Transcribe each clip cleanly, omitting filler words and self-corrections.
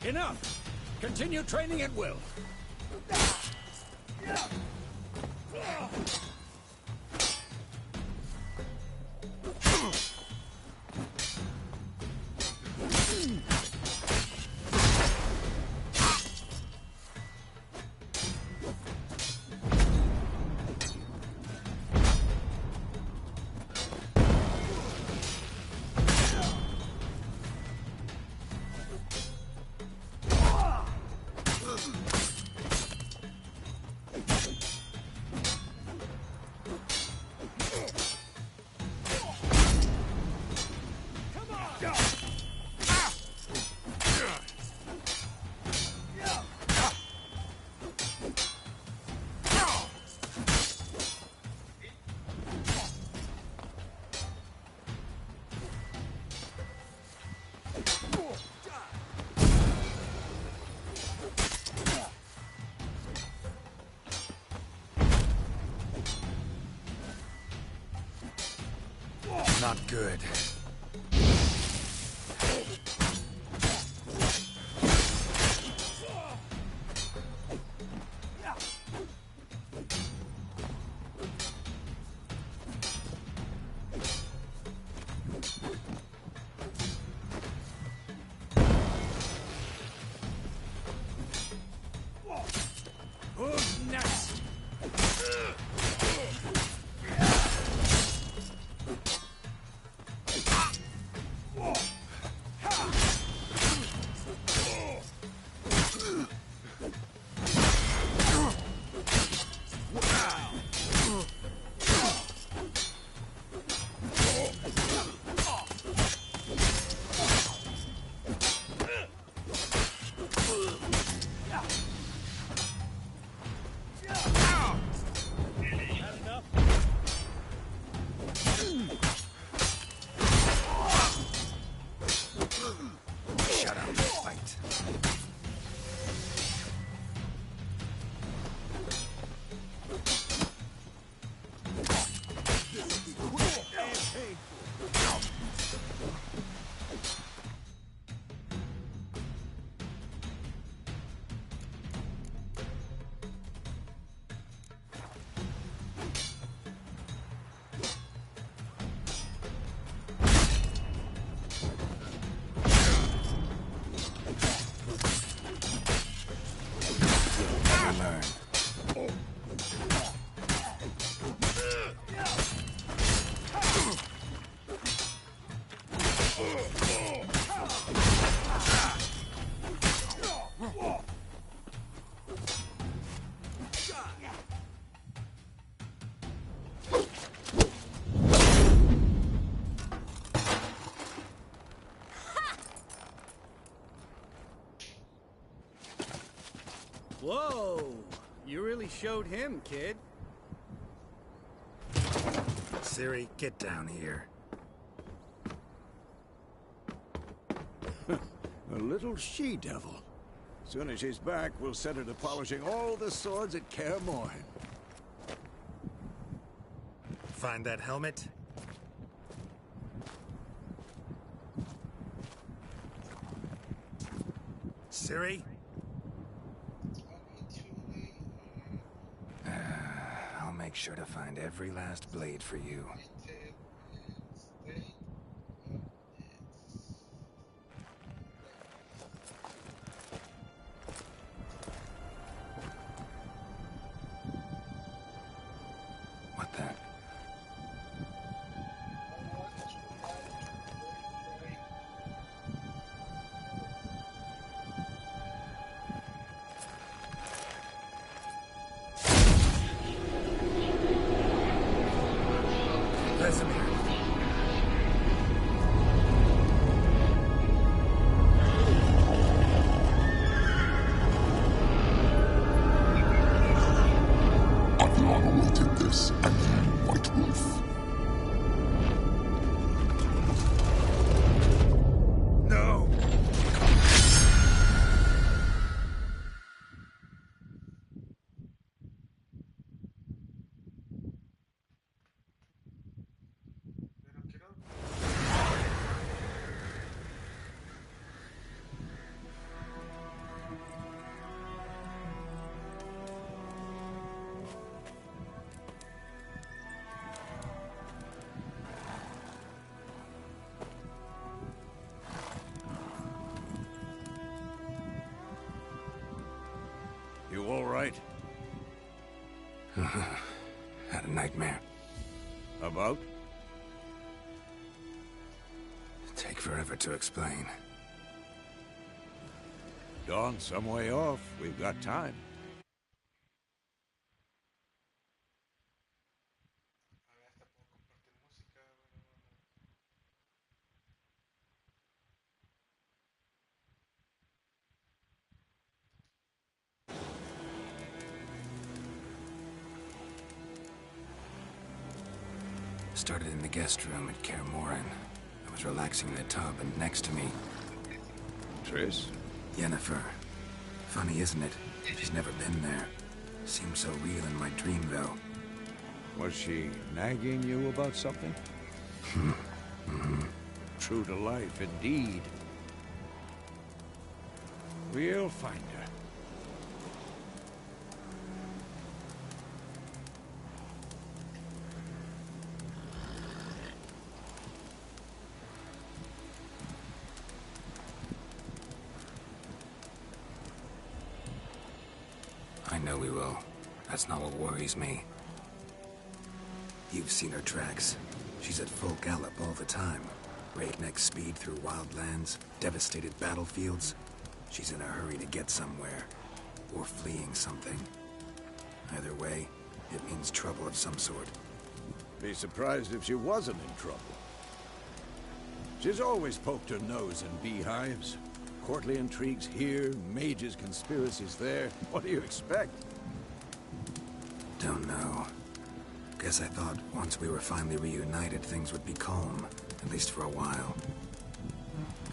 Enough! Continue training at will. Not good. Who's next? Shut up, fight. Learn. Whoa! You really showed him, kid. Siri, get down here. A little she-devil. Soon as she's back, we'll set her to polishing all the swords at Kaer Morhen. Find that helmet? Siri? I'll make sure to find every last blade for you. What the? Vesemir. I've long awaited this, and you, White Wolf. No! Had a nightmare. About? Take forever to explain. Dawn's some way off. We've got time. Started in the guest room at Kaer Morhen. I was relaxing in the tub, and next to me, Triss? Yennefer. Funny, isn't it? She's never been there. Seemed so real in my dream, though. Was she nagging you about something? True to life, indeed. We'll find her. I know we will. That's not what worries me. You've seen her tracks. She's at full gallop all the time. Breakneck speed through wildlands, devastated battlefields. She's in a hurry to get somewhere. Or fleeing something. Either way, it means trouble of some sort. Be surprised if she wasn't in trouble. She's always poked her nose in beehives. Courtly intrigues here, mages' conspiracies there. What do you expect? Don't know. Guess I thought once we were finally reunited, things would be calm. At least for a while.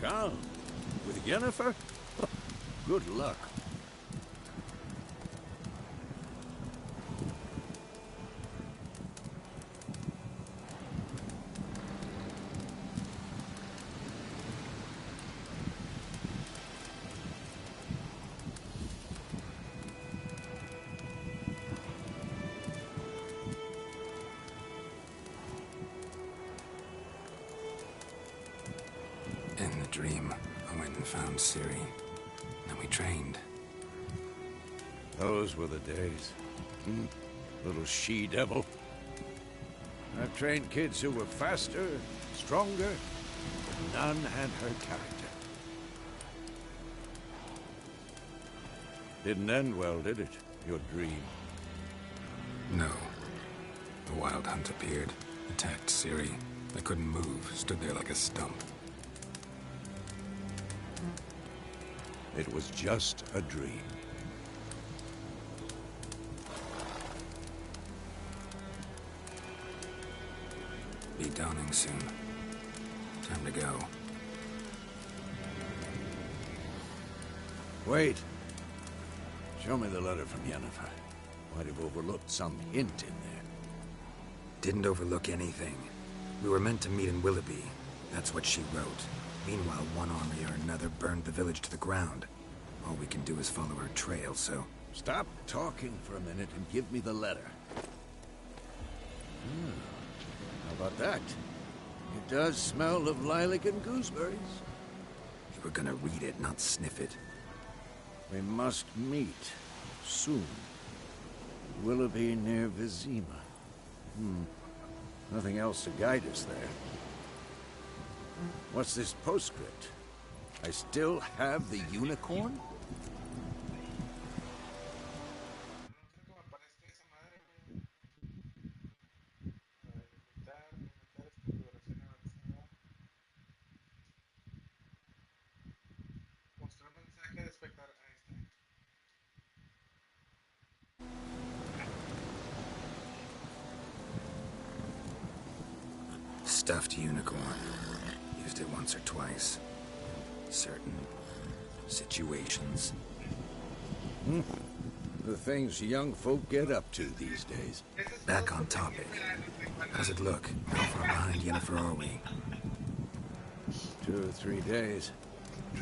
Calm? With Yennefer? Good luck. In the dream, I went and found Ciri. Then we trained. Those were the days. Little she-devil. I've trained kids who were faster, stronger, but none had her character. Didn't end well, did it? Your dream? No. The Wild Hunt appeared, attacked Ciri. I couldn't move, stood there like a stump. It was just a dream. Be dawning soon. Time to go. Wait. Show me the letter from Yennefer. Might have overlooked some hint in there. Didn't overlook anything. We were meant to meet in Willoughby. That's what she wrote. Meanwhile, one army or another burned the village to the ground. All we can do is follow her trail, so... Stop talking for a minute and give me the letter. How about that? It does smell of lilac and gooseberries. You were gonna read it, not sniff it. We must meet. Soon. Willoughby near Vizima. Nothing else to guide us there. What's this postscript? I still have the unicorn? Stuffed unicorn. Used it once or twice. Certain situations. The things young folk get up to these days. Back on topic. How's it look? How far behind Yennefer are we? 2 or 3 days.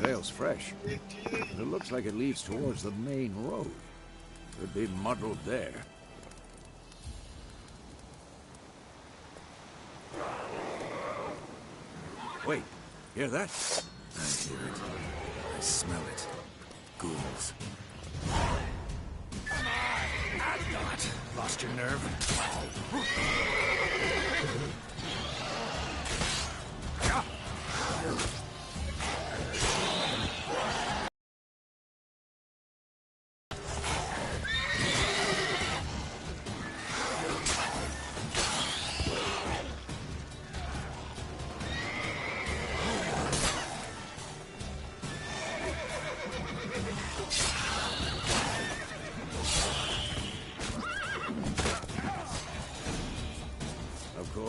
Trail's fresh. But it looks like it leads towards the main road. Could be muddled there. Wait, hear that? I hear it. I smell it. Ghouls. Not. Lost your nerve?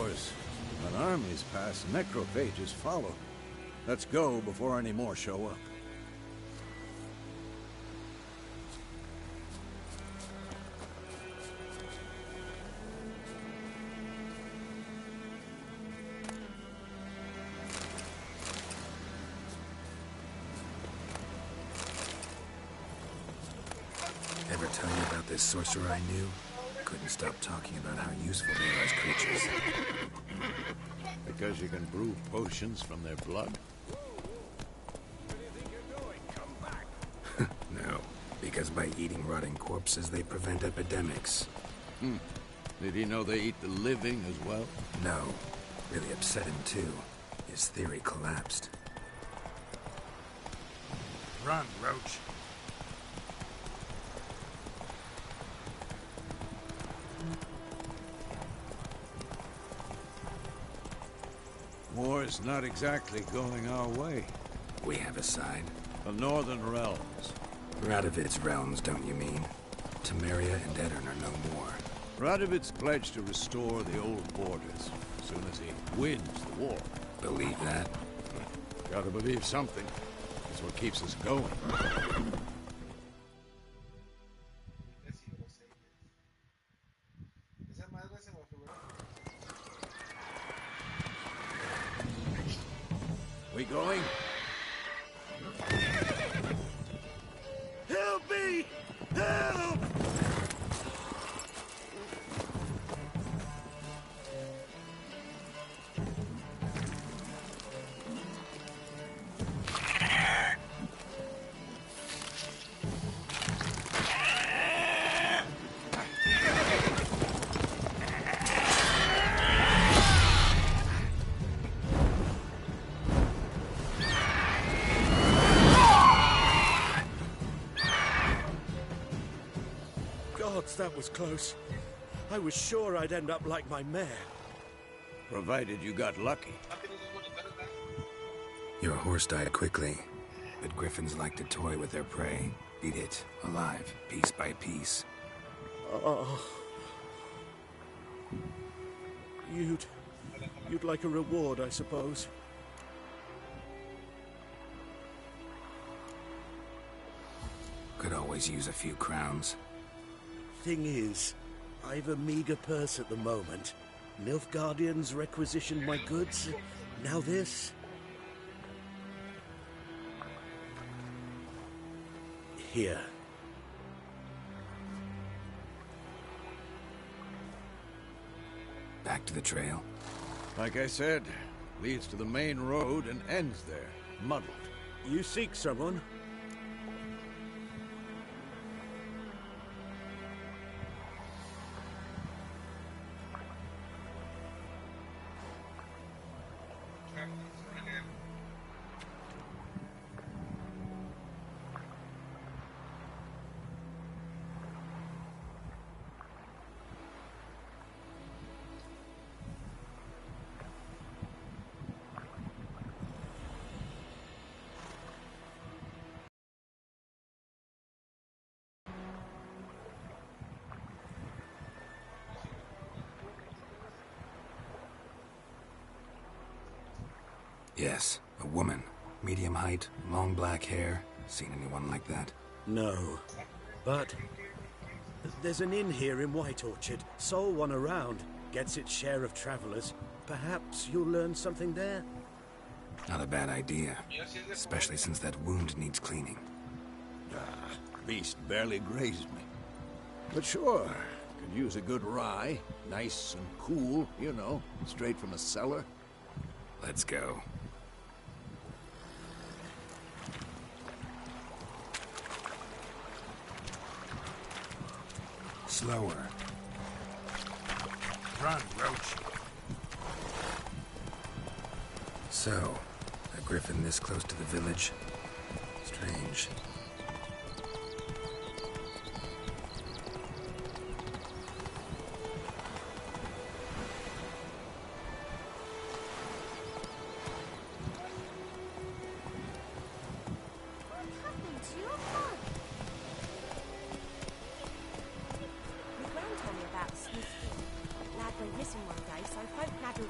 course. When armies pass, necrophages follow. Let's go before any more show up. Ever tell you about this sorcerer I knew? Couldn't stop talking about how useful they are as creatures. Because you can brew potions from their blood? No, because by eating rotting corpses, they prevent epidemics. Did he know they eat the living as well? No, really upset him too. His theory collapsed. Run, Roach. War's not exactly going our way. We have a side. The Northern Realms. Radovid's realms, don't you mean? Temeria and Edirn are no more. Radovid's pledged to restore the old borders as soon as he wins the war. Believe that? Gotta believe something. That's what keeps us going. We going? Help me! Help! Gods, that was close. I was sure I'd end up like my mare. Provided you got lucky. Your horse died quickly, but griffins like to toy with their prey. Eat it, alive, piece by piece. Oh. You'd like a reward, I suppose. Could always use a few crowns. Thing is, I've a meager purse at the moment. Nilfgaardians requisitioned my goods. Now this. Here. Back to the trail. Like I said, leads to the main road and ends there, muddled. You seek someone? Yes, a woman. Medium height, long black hair. Seen anyone like that? No. But there's an inn here in White Orchard. Sole one around. Gets its share of travelers. Perhaps you'll learn something there? Not a bad idea. Especially since that wound needs cleaning. Beast barely grazed me. But sure, could use a good rye. Nice and cool, you know, straight from a cellar. Let's go. Slower. Run, Roach. So, a griffin this close to the village? Strange. Lad went missing one day, so folk naddle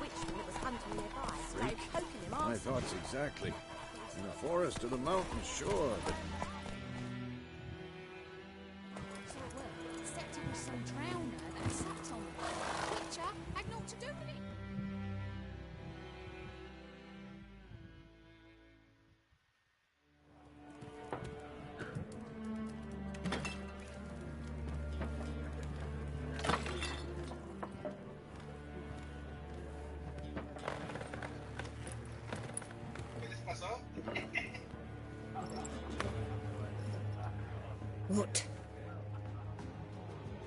thoughts exactly. In the forest or the mountains, sure, but So it were, except it was some drowner that sat on it. Picture had naught to do with it. What?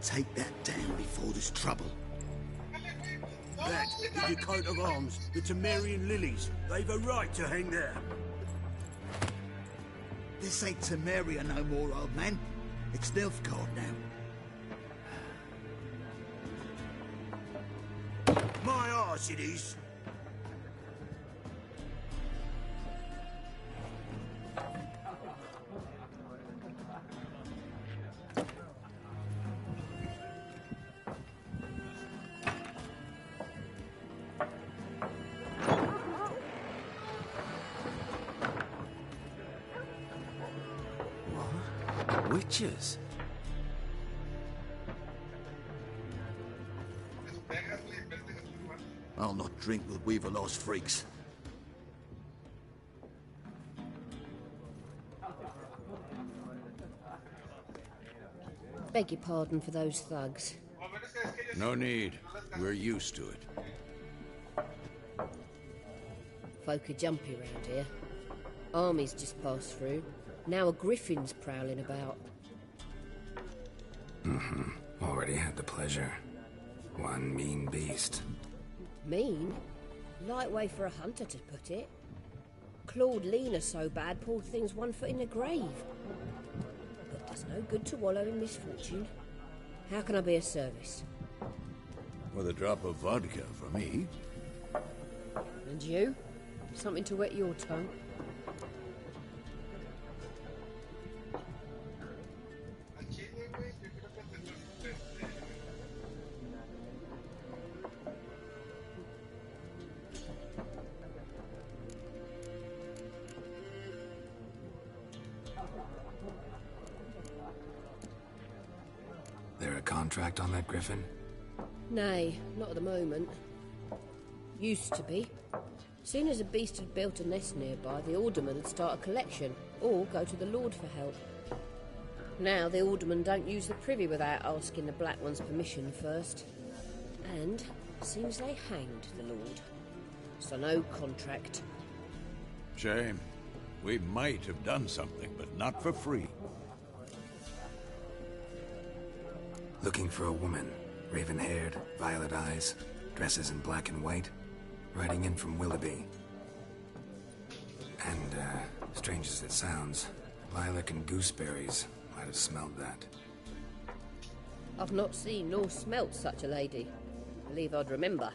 Take that down before there's trouble. That is your coat of arms, the Temerian lilies. They've a right to hang there. This ain't Temeria no more, old man. It's Nilfgaard now. My arse it is. Witches? I'll not drink with Weaverlost freaks. Beg your pardon for those thugs. no need. We're used to it. Folk are jumpy round here. Armies just passed through. Now a griffin's prowling about. Already had the pleasure. One mean beast. Mean? Light way for a hunter to put it. Clawed Lena so bad, poor thing's 1 foot in the grave. But there's no good to wallow in misfortune. How can I be of service? With a drop of vodka for me. And you? Something to wet your tongue? There a contract on that griffin? Nay, not at the moment. Used to be. Soon as a beast had built a nest nearby, the alderman would start a collection, or go to the Lord for help. Now the aldermen don't use the privy without asking the Black One's permission first. And seems they hanged the Lord. So no contract. Shame. We might have done something, but not for free. Looking for a woman. Raven-haired, violet eyes, dresses in black and white. Riding in from Willoughby. And, strange as it sounds, lilac and gooseberries might have smelled that. I've not seen nor smelt such a lady. Believe I'd remember.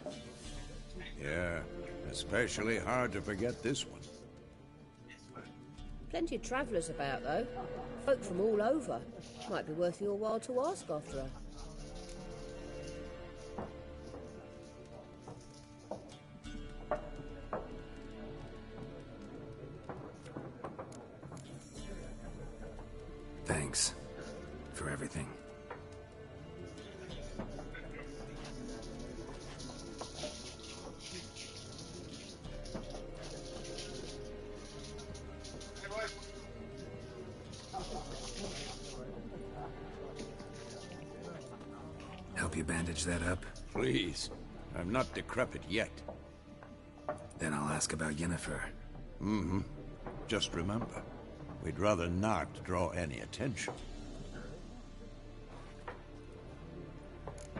Yeah, especially hard to forget this one. Plenty of travellers about, though. Folk from all over. Might be worth your while to ask after her. Thanks for everything. Help you bandage that up? Please. I'm not decrepit yet. Then I'll ask about Yennefer. Mm-hmm. Just remember, we'd rather not draw any attention.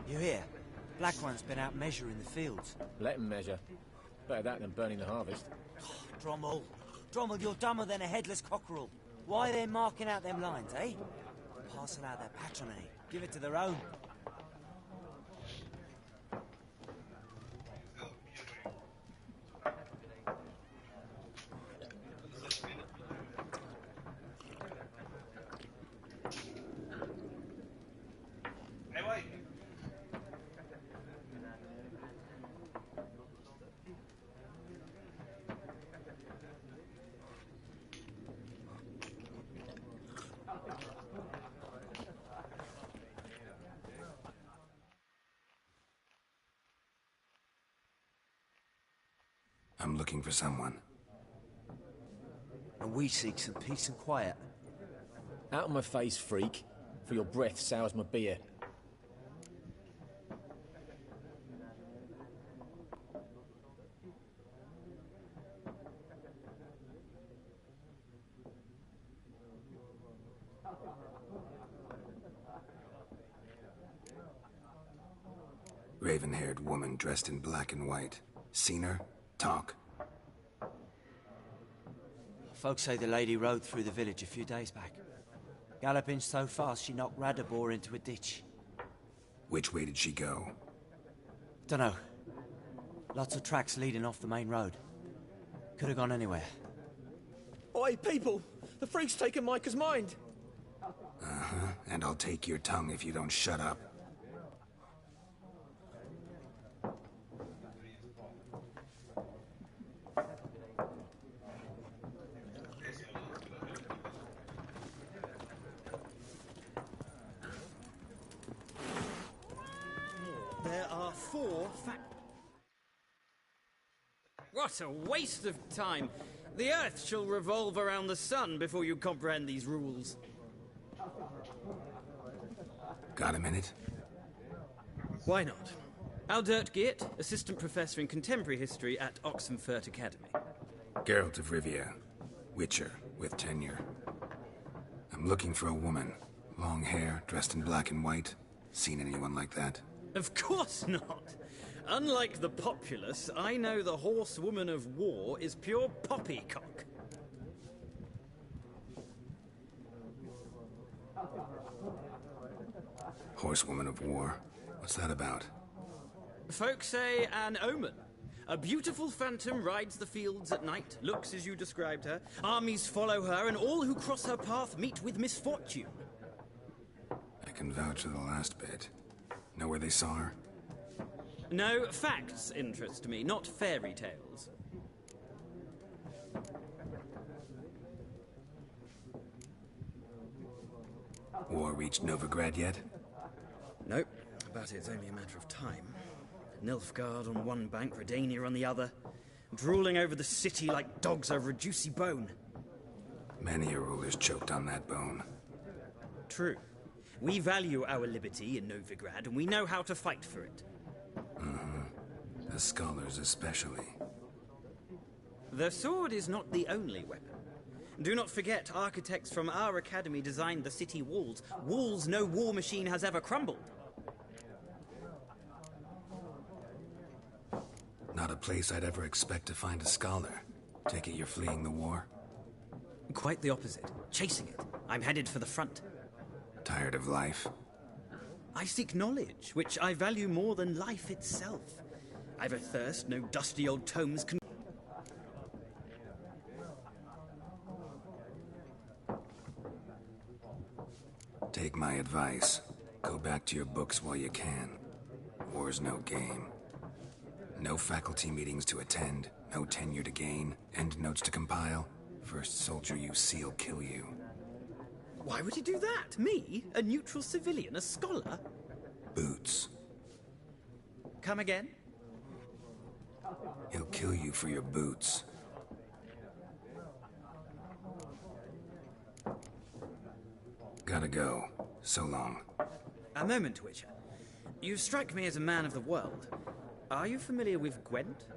You hear? Black One's been out measuring the fields. Let him measure. Better that than burning the harvest. Drommel. Drommel, you're dumber than a headless cockerel. Why are they marking out them lines, eh? Parcel out their patrimony. Give it to their own. I'm looking for someone. And we seek some peace and quiet. Out of my face, freak. For your breath sours my beer. Raven-haired woman dressed in black and white. Seen her? Talk. Folks say the lady rode through the village a few days back. Galloping so fast she knocked Radabor into a ditch. Which way did she go? Dunno. Lots of tracks leading off the main road. Could have gone anywhere. Oi, people! The freak's taken Micah's mind! Uh-huh, and I'll take your tongue if you don't shut up. There are 4 What a waste of time! The Earth shall revolve around the sun before you comprehend these rules. Got a minute? Why not? Aldert Geert, Assistant Professor in Contemporary History at Oxenfurt Academy. Geralt of Rivia. Witcher, with tenure. I'm looking for a woman. Long hair, dressed in black and white. Seen anyone like that? Of course not! Unlike the populace, I know the horsewoman of war is pure poppycock. Horsewoman of war? What's that about? Folks say an omen. A beautiful phantom rides the fields at night, looks as you described her. Armies follow her, and all who cross her path meet with misfortune. I can vouch for the last bit. Know where they saw her? No, facts interest me, not fairy tales. War reached Novigrad yet? Nope, but it's only a matter of time. Nilfgaard on one bank, Redania on the other, drooling over the city like dogs over a juicy bone. Many a ruler's choked on that bone. True. We value our liberty in Novigrad, and we know how to fight for it. The scholars especially. The sword is not the only weapon. Do not forget, architects from our academy designed the city walls. Walls no war machine has ever crumbled. Not a place I'd ever expect to find a scholar. Take it you're fleeing the war? Quite the opposite. Chasing it. I'm headed for the front. Tired of life? I seek knowledge, which I value more than life itself. I've a thirst no dusty old tomes can... Take my advice. Go back to your books while you can. War's no game. No faculty meetings to attend, no tenure to gain, end notes to compile. First soldier you see will kill you. Why would he do that? Me? A neutral civilian? A scholar? Boots. Come again? He'll kill you for your boots. Gotta go. So long. A moment, Witcher. You strike me as a man of the world. Are you familiar with Gwent?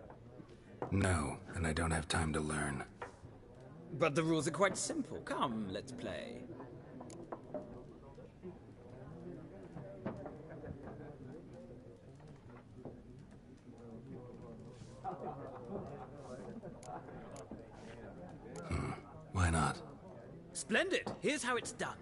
No, and I don't have time to learn. But the rules are quite simple. Come, let's play. Why not? Splendid! Here's how it's done.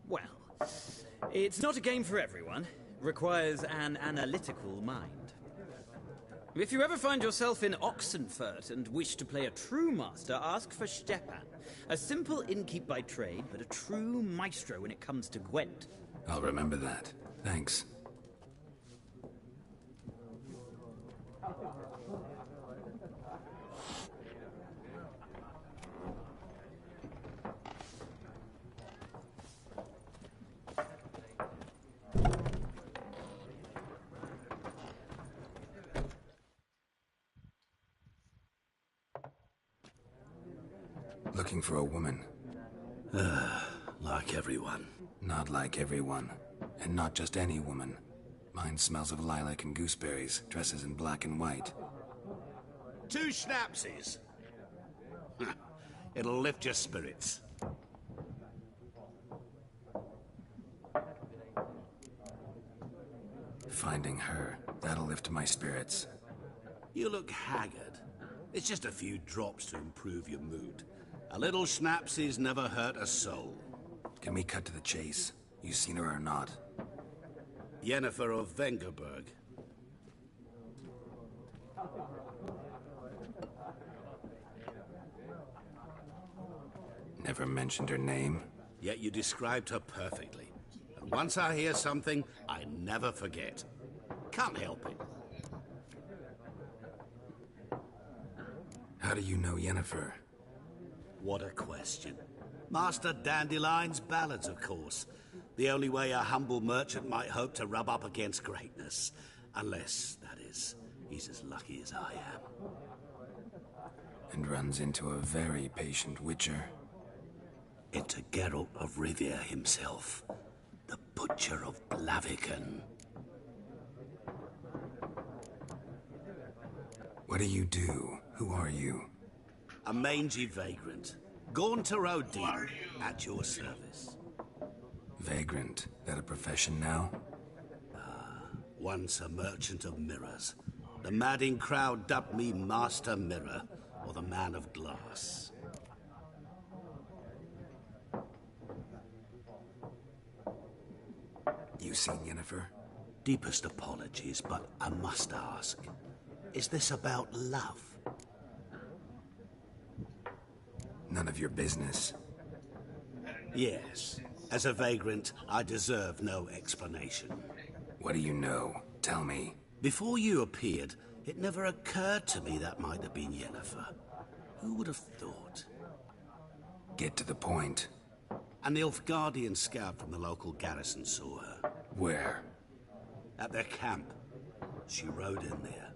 Well, it's not a game for everyone. Requires an analytical mind. If you ever find yourself in Oxenfurt and wish to play a true master, ask for Stepan. A simple innkeep by trade, but a true maestro when it comes to Gwent. I'll remember that. Thanks. Looking for a woman. Like everyone. Not like everyone. And not just any woman. Mine smells of lilac and gooseberries, dresses in black and white. 2 schnapsies. It'll lift your spirits. Finding her, that'll lift my spirits. You look haggard. It's just a few drops to improve your mood. A little schnapsies never hurt a soul. Can we cut to the chase? You seen her or not? Yennefer of Vengerberg. Never mentioned her name. Yet you described her perfectly. And once I hear something, I never forget. Can't help it. How do you know Yennefer? What a question. Master Dandelion's ballads, of course. The only way a humble merchant might hope to rub up against greatness. Unless, that is, he's as lucky as I am. And runs into a very patient witcher. Into Geralt of Rivia himself. The Butcher of Blaviken. What do you do? Who are you? A mangy vagrant. Gaunter O'Dean, at your service. Vagrant? That a profession now? Once a merchant of mirrors. The madding crowd dubbed me Master Mirror, or the Man of Glass. You seen Yennefer? Deepest apologies, but I must ask. Is this about love? None of your business. Yes. As a vagrant, I deserve no explanation. What do you know? Tell me. Before you appeared, it never occurred to me that might have been Yennefer. Who would have thought? Get to the point. An Nilfgaardian scout from the local garrison saw her. Where? At their camp. She rode in there.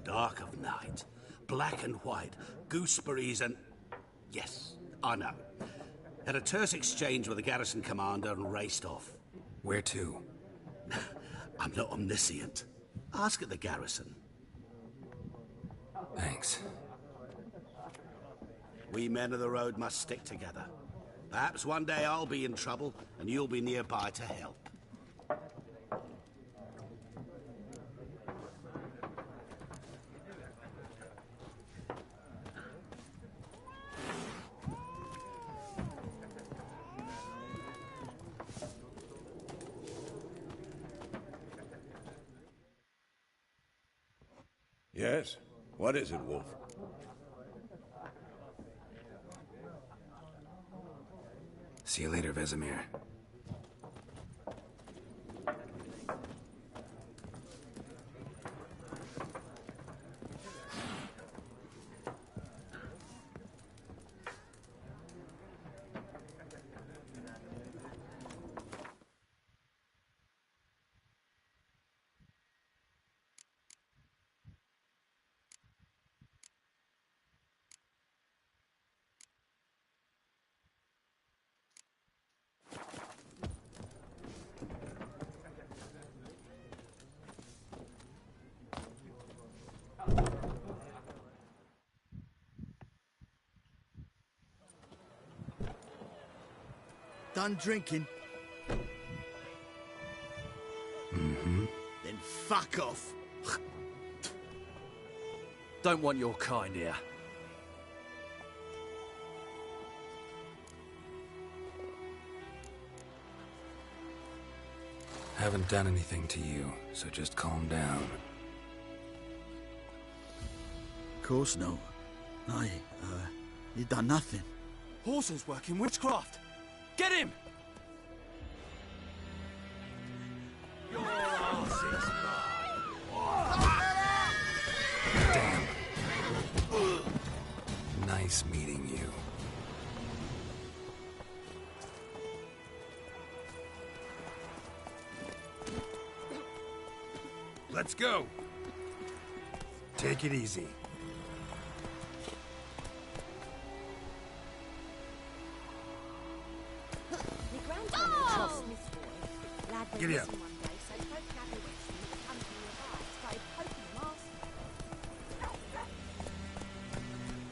Dark of night. Black and white. Gooseberries and... Yes, I know. Had a terse exchange with the garrison commander and raced off. Where to? I'm not omniscient. Ask at the garrison. Thanks. We men of the road must stick together. Perhaps one day I'll be in trouble and you'll be nearby to help. Yes? What is it, Wolf? See you later, Vesemir. Done drinking? Mm-hmm. Then fuck off. Don't want your kind here. Haven't done anything to you, so just calm down. course no. He done nothing. Horses working witchcraft. Get him! Your ass is Damn. Nice meeting you. Let's go. Take it easy. Giddy up.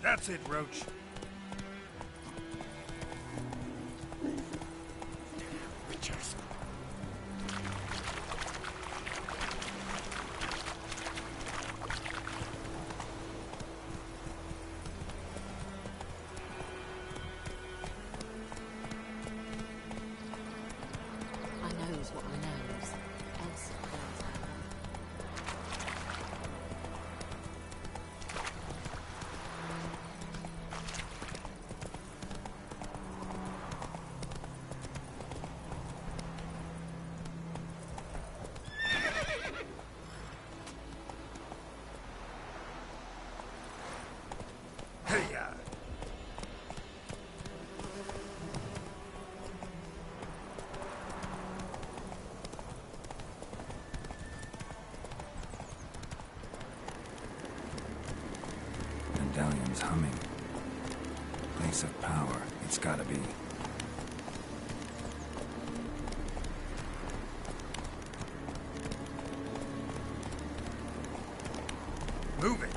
That's it, Roach. Witchers. I knows what I knows. Elsa knows I want. Hey-ya. Medallion's humming. Place of power. It's gotta be. Move it.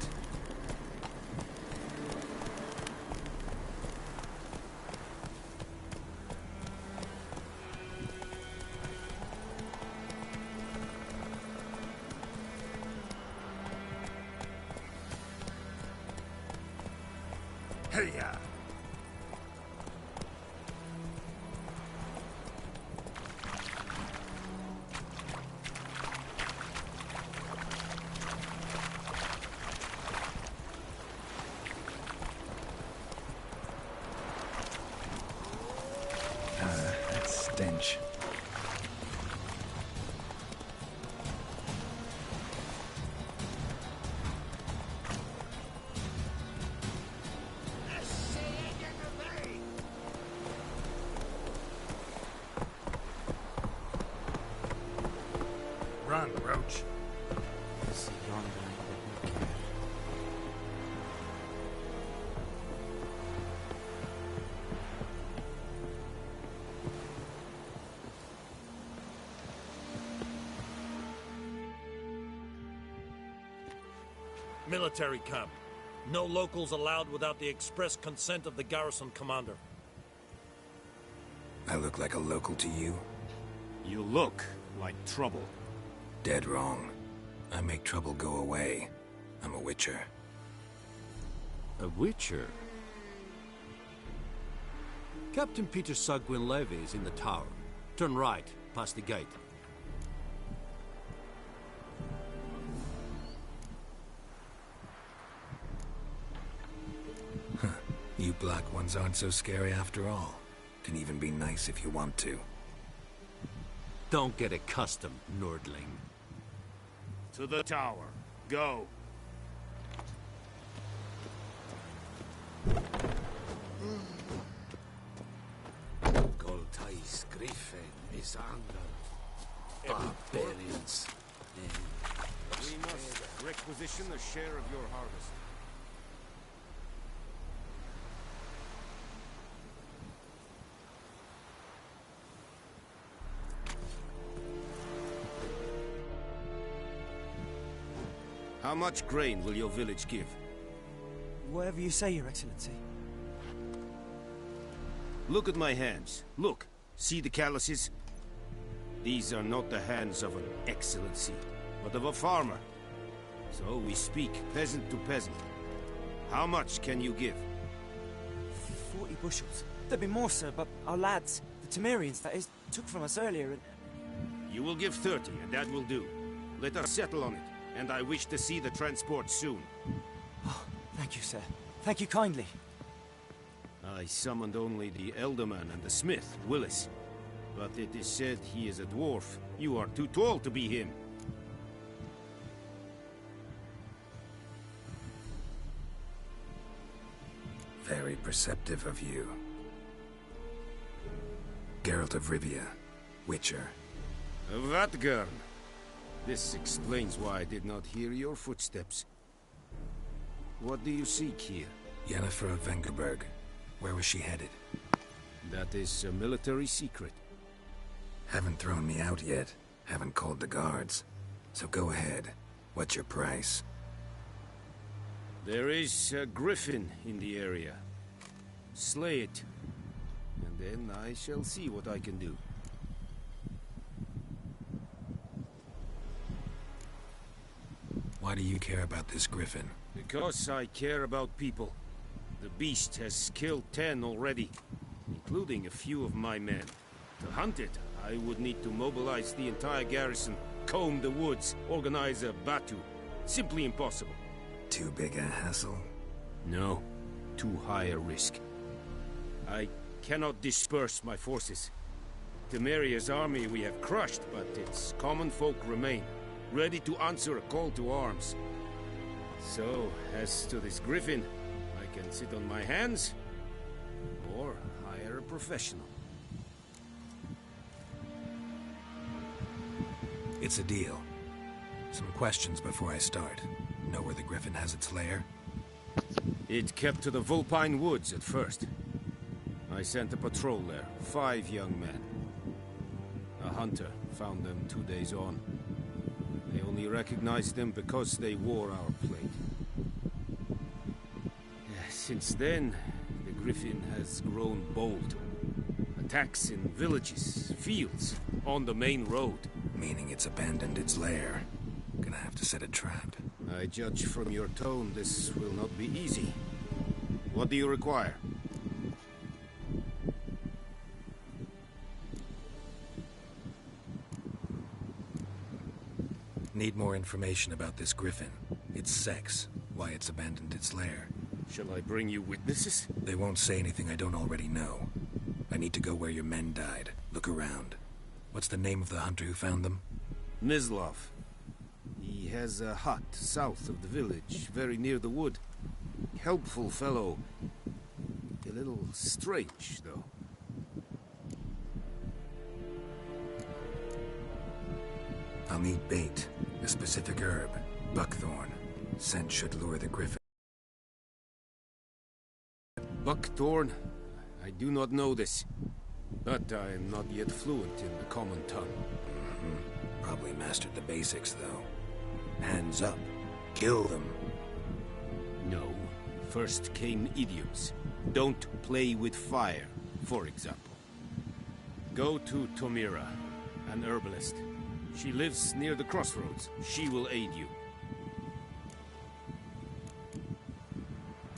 Hey-ya. That stench. Run, Roach. See yonder ain't letting me care. Military camp. No locals allowed without the express consent of the garrison commander. I look like a local to you? You look like trouble. Dead wrong. I make trouble go away. I'm a witcher. A witcher? Captain Peter Sagwin Levy is in the tower. Turn right, past the gate. You black ones aren't so scary after all. Can even be nice if you want to. Don't get accustomed, Nordling. To the tower. Go. Goltais Griffin is anger. Barbarians. We must requisition a share of your harvest. How much grain will your village give? Whatever you say, Your Excellency. Look at my hands. Look. See the calluses? These are not the hands of an excellency, but of a farmer. So we speak peasant to peasant. How much can you give? 40 bushels. There'd be more, sir, but our lads, the Temerians, that is, took from us earlier and... You will give 30, and that will do. Let us settle on it, and I wish to see the transport soon. Oh, Thank you, sir. Thank you kindly. I summoned only the Elderman and the smith, Willis. But it is said he is a dwarf. You are too tall to be him. Very perceptive of you. Geralt of Rivia, Witcher. Vatgern. This explains why I did not hear your footsteps. What do you seek here? Yennefer of Vengerberg. Where was she headed? That is a military secret. Haven't thrown me out yet. Haven't called the guards. So go ahead. What's your price? There is a griffin in the area. Slay it. And then I shall see what I can do. Why do you care about this griffin? Because I care about people. The beast has killed 10 already, including a few of my men. To hunt it, I would need to mobilize the entire garrison, comb the woods, organize a batu. Simply impossible. Too big a hassle? No, too high a risk. I cannot disperse my forces. Temeria's army we have crushed, but its common folk remain, ready to answer a call to arms. So, as to this griffin, I can sit on my hands, or hire a professional. It's a deal. Some questions before I start. Know where the griffin has its lair? It kept to the Vulpine Woods at first. I sent a patrol there, 5 young men. A hunter found them 2 days on. They only recognized them because they wore our plate. Since then, the griffin has grown bold. Attacks in villages, fields, on the main road. Meaning it's abandoned its lair. Gonna have to set a trap. I judge from your tone this will not be easy. What do you require? Need more information about this griffin. Its sex, why it's abandoned its lair. Shall I bring you witnesses? They won't say anything I don't already know. I need to go where your men died. Look around. What's the name of the hunter who found them? Mislav. He has a hut south of the village, very near the wood. Helpful fellow. A little strange, though. I'll need bait, a specific herb, buckthorn. Scent should lure the griffin. Buckthorn? I do not know this. But I am not yet fluent in the common tongue. Probably mastered the basics, though. Hands up. Kill them. No. First came idioms. Don't play with fire, for example. Go to Tomira, an herbalist. She lives near the crossroads. She will aid you.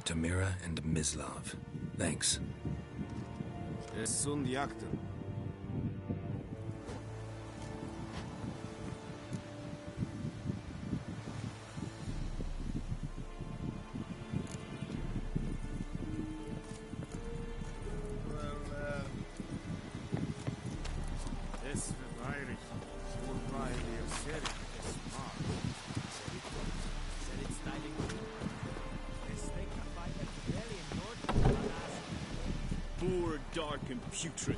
Tamira and Mislav. Thanks. Es sunt jagten. Poor, dark, and putrid.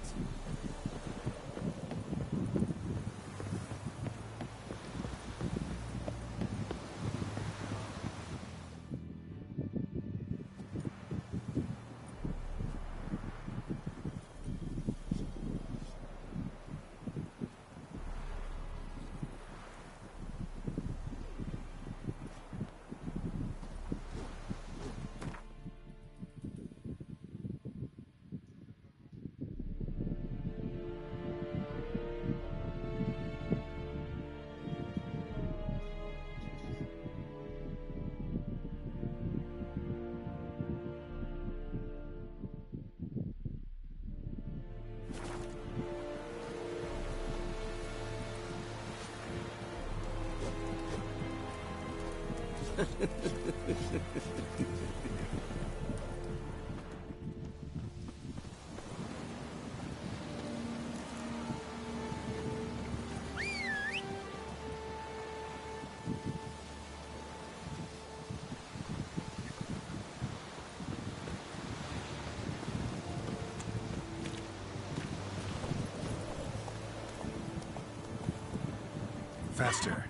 Faster.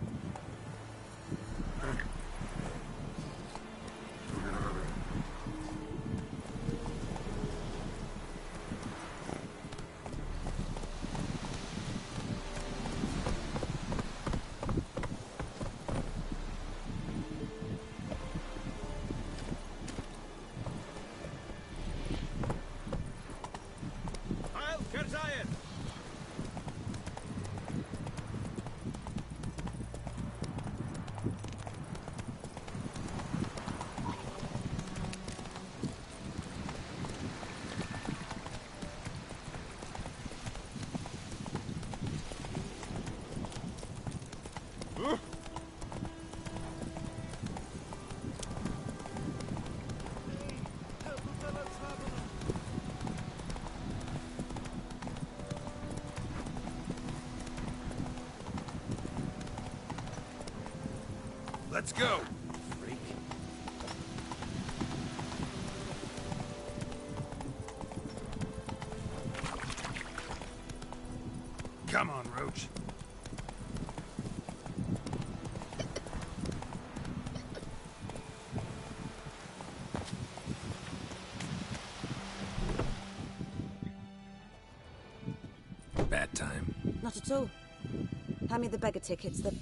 Heil Kerzayen! Let's go. Freak. Come on, Roach. Bad time. Not at all. Hand me the beggar tickets, the...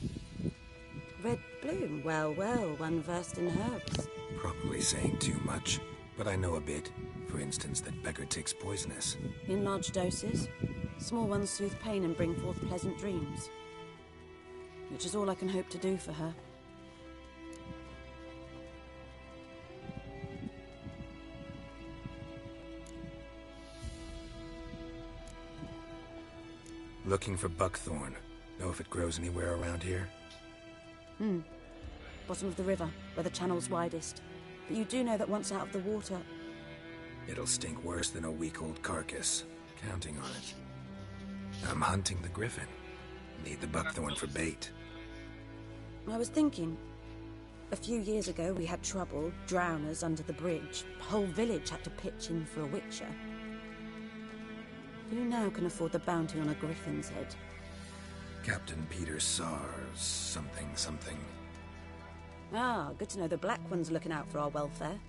Red bloom. Well, well, one versed in herbs. Probably saying too much, but I know a bit. For instance, that beggar tick's poisonous. In large doses. Small ones soothe pain and bring forth pleasant dreams. Which is all I can hope to do for her. Looking for buckthorn. Know if it grows anywhere around here? Bottom of the river, where the channel's widest. But you do know that once out of the water... It'll stink worse than a week-old carcass. Counting on it. I'm hunting the griffin. Need the buckthorn for bait. I was thinking... A few years ago we had trouble, drowners under the bridge. The whole village had to pitch in for a witcher. Who now can afford the bounty on a griffin's head? Captain Peter Sars, something. Ah, good to know the Black One's looking out for our welfare.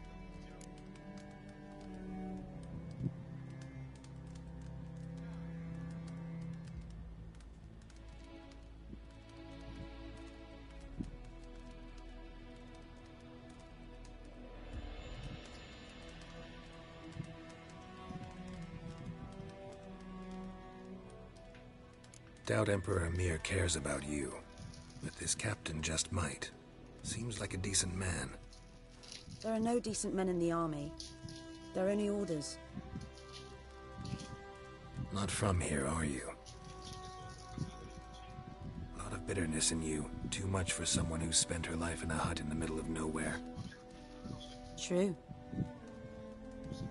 Doubt Emperor Amir cares about you, but this captain just might. Seems like a decent man. There are no decent men in the army. They're only orders. Not from here, are you? A lot of bitterness in you. Too much for someone who's spent her life in a hut in the middle of nowhere. True.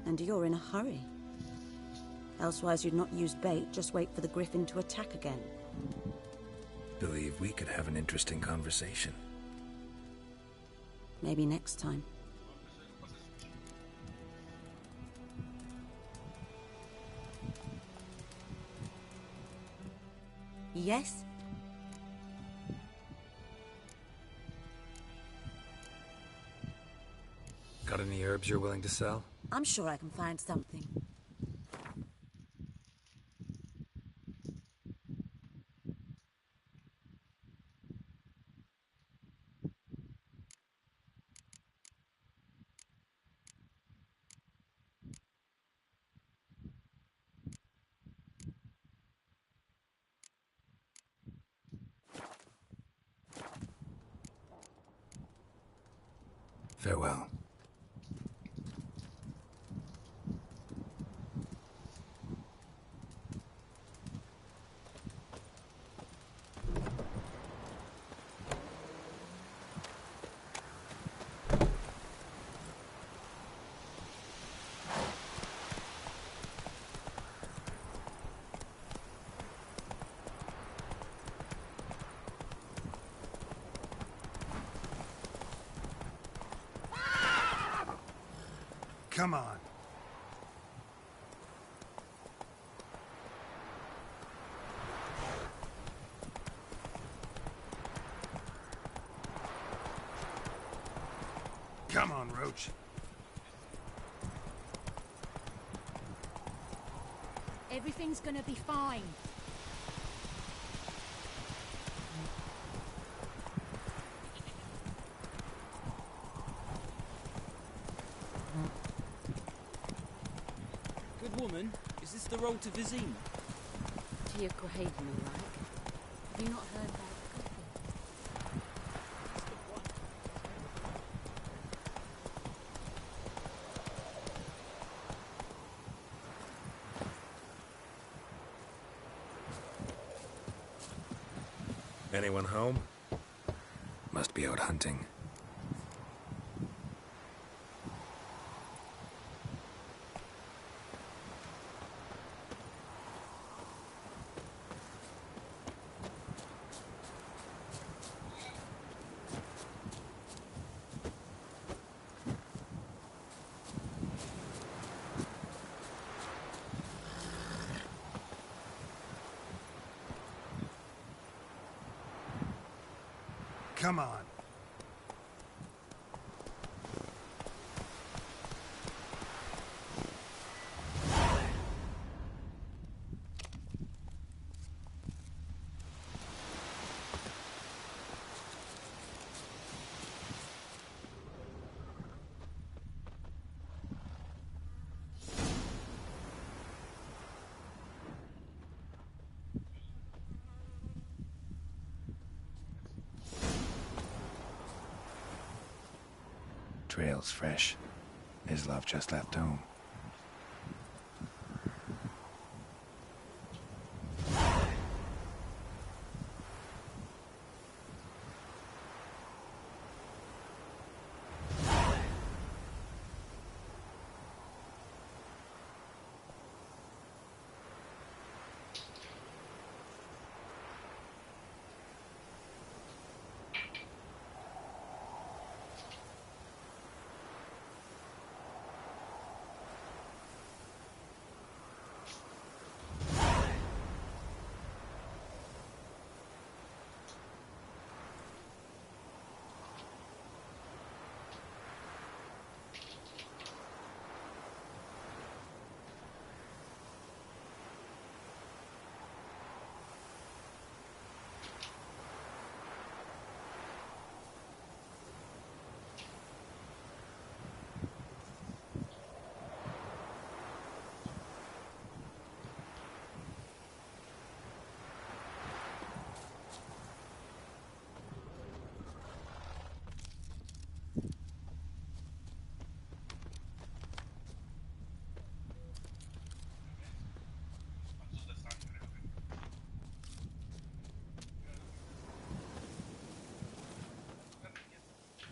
And you're in a hurry. Elsewise you'd not use bait, just wait for the griffin to attack again. Believe we could have an interesting conversation. Maybe next time. Yes? Got any herbs you're willing to sell? I'm sure I can find something. Farewell. Come on. Come on, Roach. Everything's gonna be fine. Good woman, is this the road to Vizima? To your Grahaven, all right. Have you not heard about the coffee? Anyone home? Must be out hunting. Come on. Trail's fresh. Mislav just left home.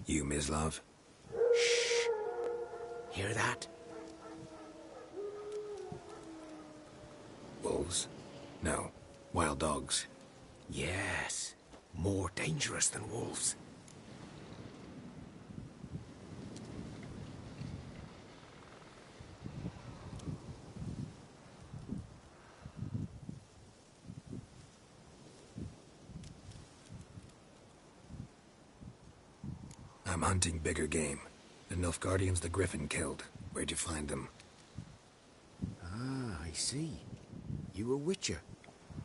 You, Mislav? Shh. Hear that? Wolves? No. Wild dogs. Yes. More dangerous than wolves. I'm hunting bigger game. The Nilfgaardians the Griffin killed. Where'd you find them? Ah, I see. You a witcher.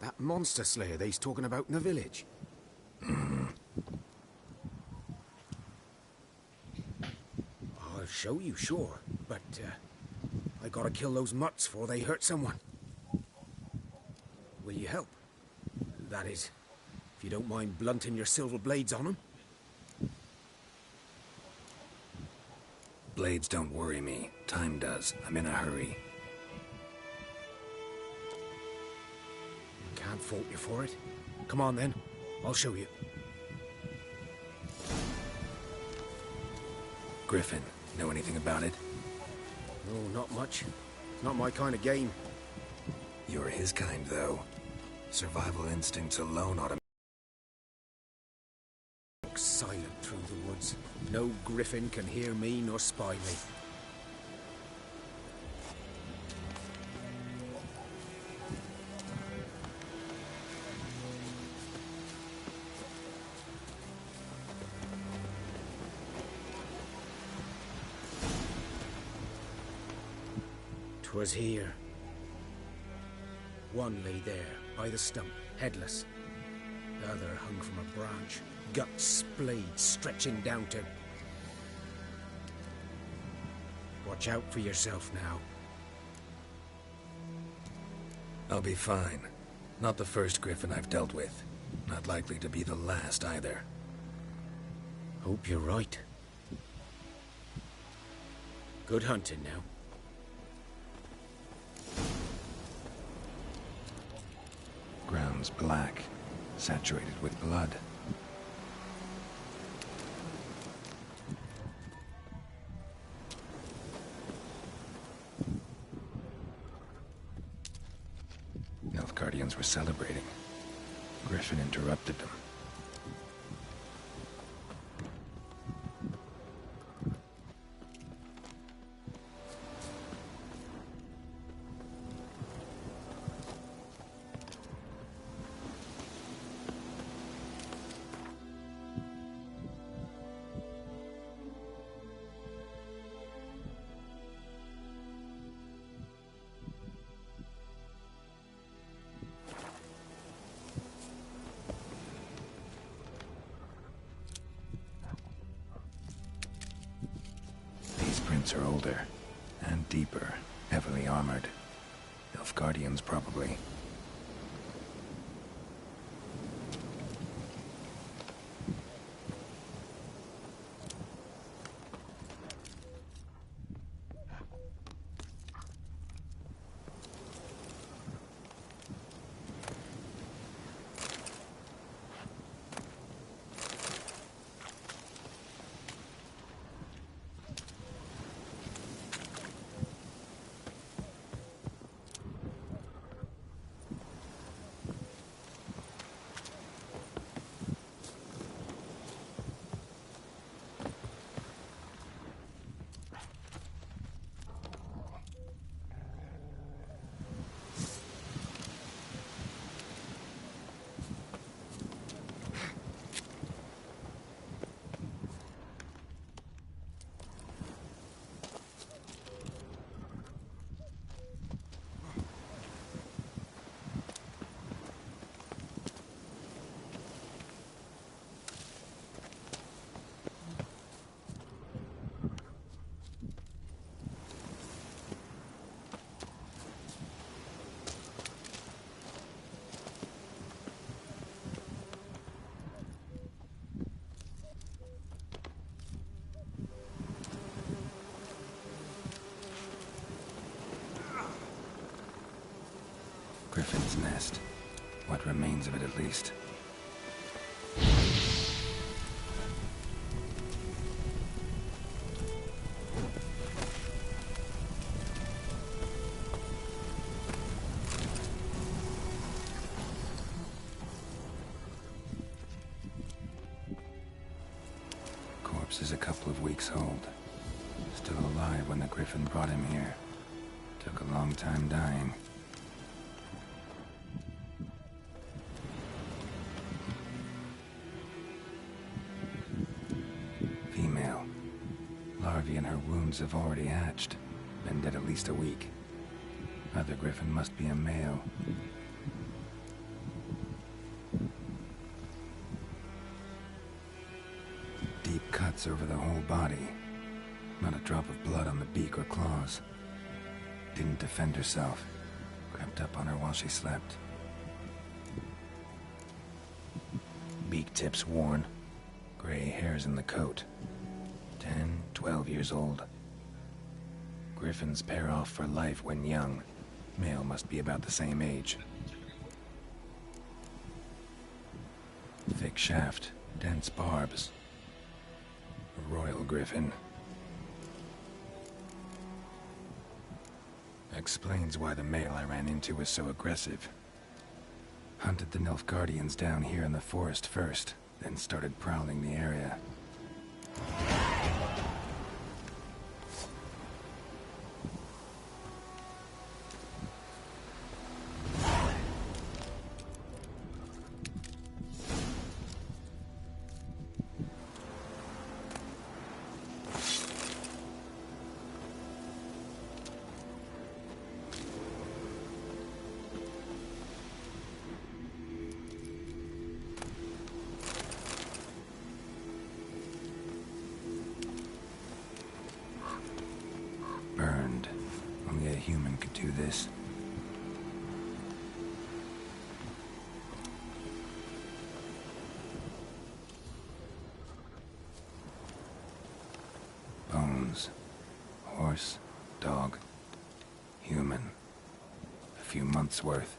That monster slayer they's talking about in the village. I'll show you, sure. But, I gotta kill those mutts before they hurt someone. Will you help? That is, if you don't mind blunting your silver blades on them. Blades don't worry me. Time does. I'm in a hurry. Can't fault you for it. Come on then, I'll show you. Griffin, know anything about it? No, not much. Not my kind of game. You're his kind, though. Survival instincts alone ought to... Silent through the woods. No griffin can hear me nor spy me. 'Twas here. One lay there, by the stump, headless. The other hung from a branch, guts splayed, stretching down to... Watch out for yourself now. I'll be fine. Not the first Griffin I've dealt with. Not likely to be the last either. Hope you're right. Good hunting now. Ground's black, saturated with blood. Nilfgaardians were celebrating. Griffin interrupted them. Are older and deeper, heavily armored. Nilfgaardians, probably. Griffin's nest. What remains of it, at least. Corpse is a couple of weeks old. Still alive when the Griffin brought him here. Took a long time dying. Larvae in her wounds have already hatched. Been dead at least a week. Other Griffin must be a male. Deep cuts over the whole body. Not a drop of blood on the beak or claws. Didn't defend herself. Crept up on her while she slept. Beak tips worn. Gray hairs in the coat. 10, 12 years old. Griffins pair off for life when young. Male must be about the same age. Thick shaft, dense barbs. A royal griffin. Explains why the male I ran into was so aggressive. Hunted the Nilfgaardians down here in the forest first, then started prowling the area. human could do this. Bones. Horse, dog, human. A few months' worth.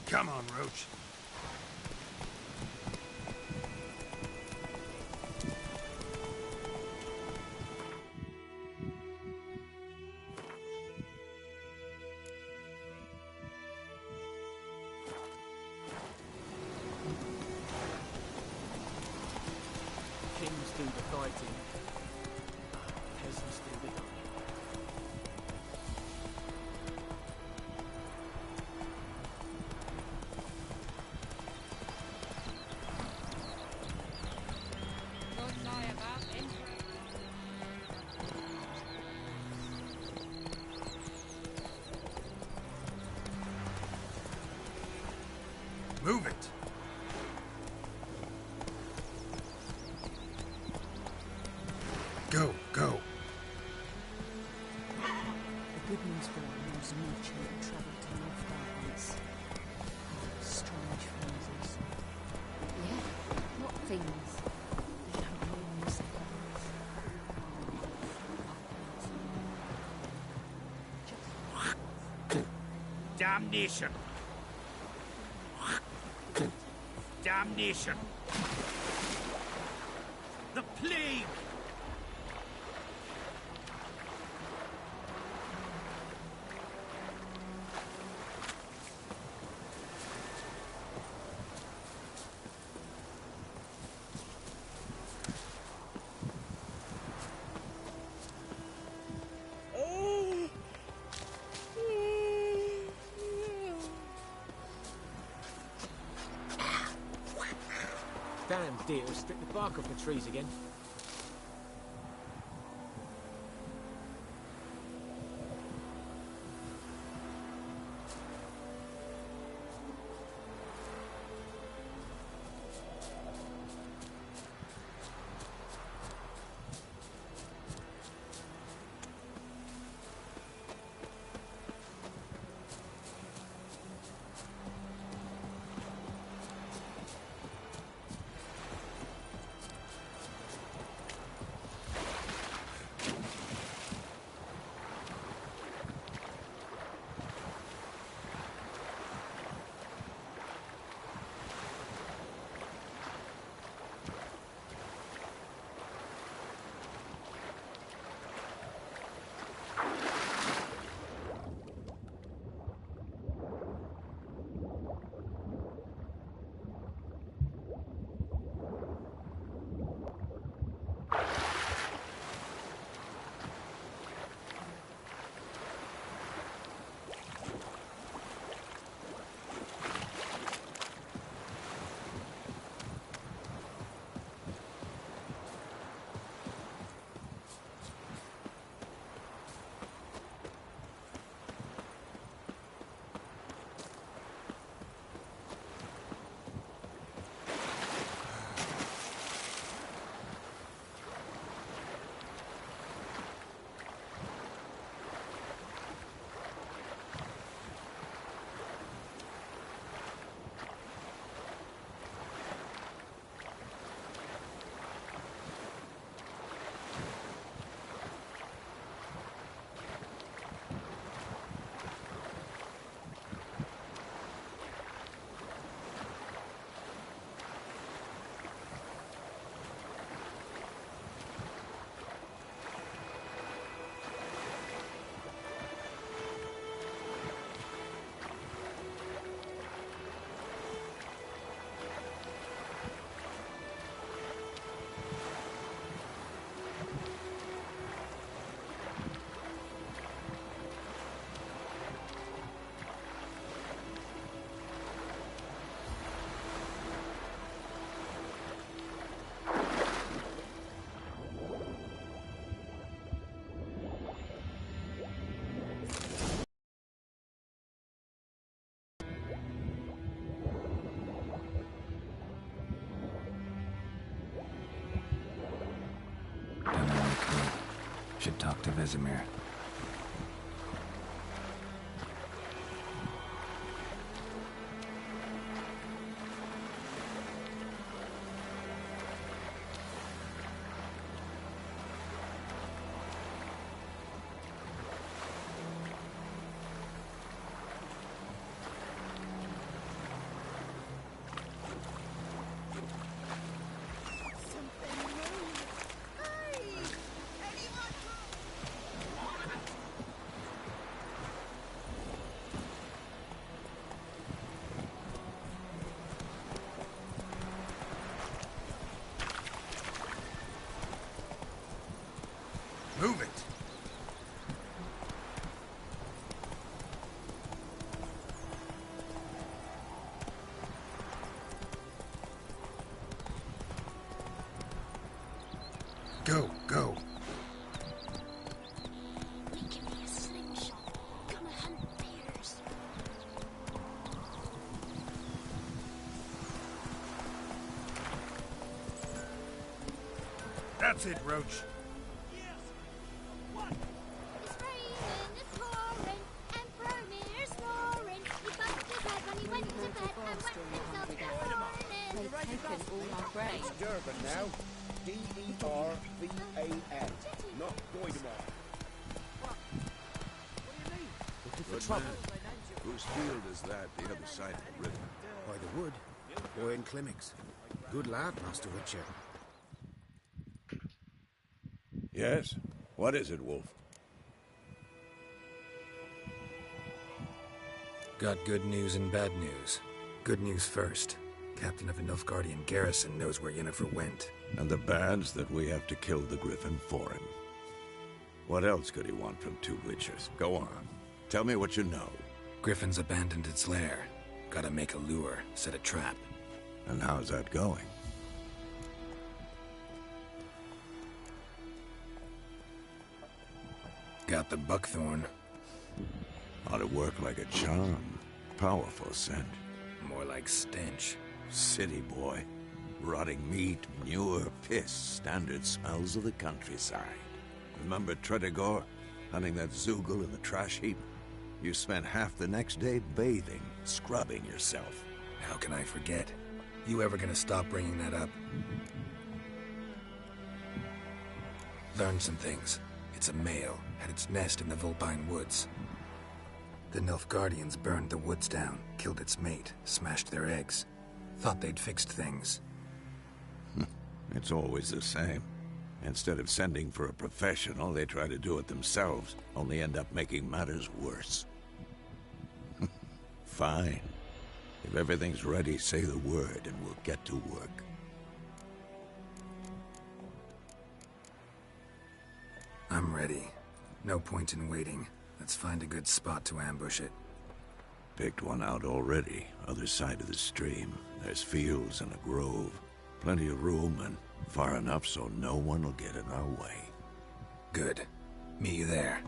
Come on, Roach. Kings do the fighting. Peasants do the hunting. Move it. Go, go. The good news boy knows much and travel to North Darkness. Strange phrases. Yeah, what things? They don't mean these things. Damnation! Damnation! The plague! Damn deer stripped the bark off the trees again. Should talk to Vesemir. Move it! Go, go. Give me a slingshot. Come and hunt bears. That's it, Roach. It's raining, it's pouring, and Bromir's roaring. He bumped his head when he went to bed and wet himself in the morning. They've taken all our grain. Durban now. D-E-R-V-A-N. Not Goidemar. Looking for trouble. Whose field is that, the other side of the river? By the wood. Boy in Climmix. Good lad, Master Witcher. Yes? What is it, Wolf? Got good news and bad news. Good news first. Captain of the Nilfgaardian garrison knows where Yennefer went. And the bad's that we have to kill the Griffin for him. What else could he want from two Witchers? Go on. Tell me what you know. Griffin's abandoned its lair. Gotta make a lure, set a trap. And how's that going? Got the buckthorn. Ought to work like a charm. Powerful scent. More like stench. City boy. Rotting meat, manure, piss. Standard smells of the countryside. Remember Tredegor? Hunting that Zoogle in the trash heap? You spent half the next day bathing, scrubbing yourself. How can I forget? You ever gonna stop bringing that up? Learned some things. It's a male, had its nest in the Vulpine Woods. The Nilfgaardians burned the woods down, killed its mate, smashed their eggs. Thought they'd fixed things. It's always the same. Instead of sending for a professional, they try to do it themselves, only end up making matters worse. Fine. If everything's ready, say the word and we'll get to work. I'm ready. No point in waiting. Let's find a good spot to ambush it. Picked one out already, other side of the stream. There's fields and a grove. Plenty of room and far enough so no one will get in our way. Good. Meet you there.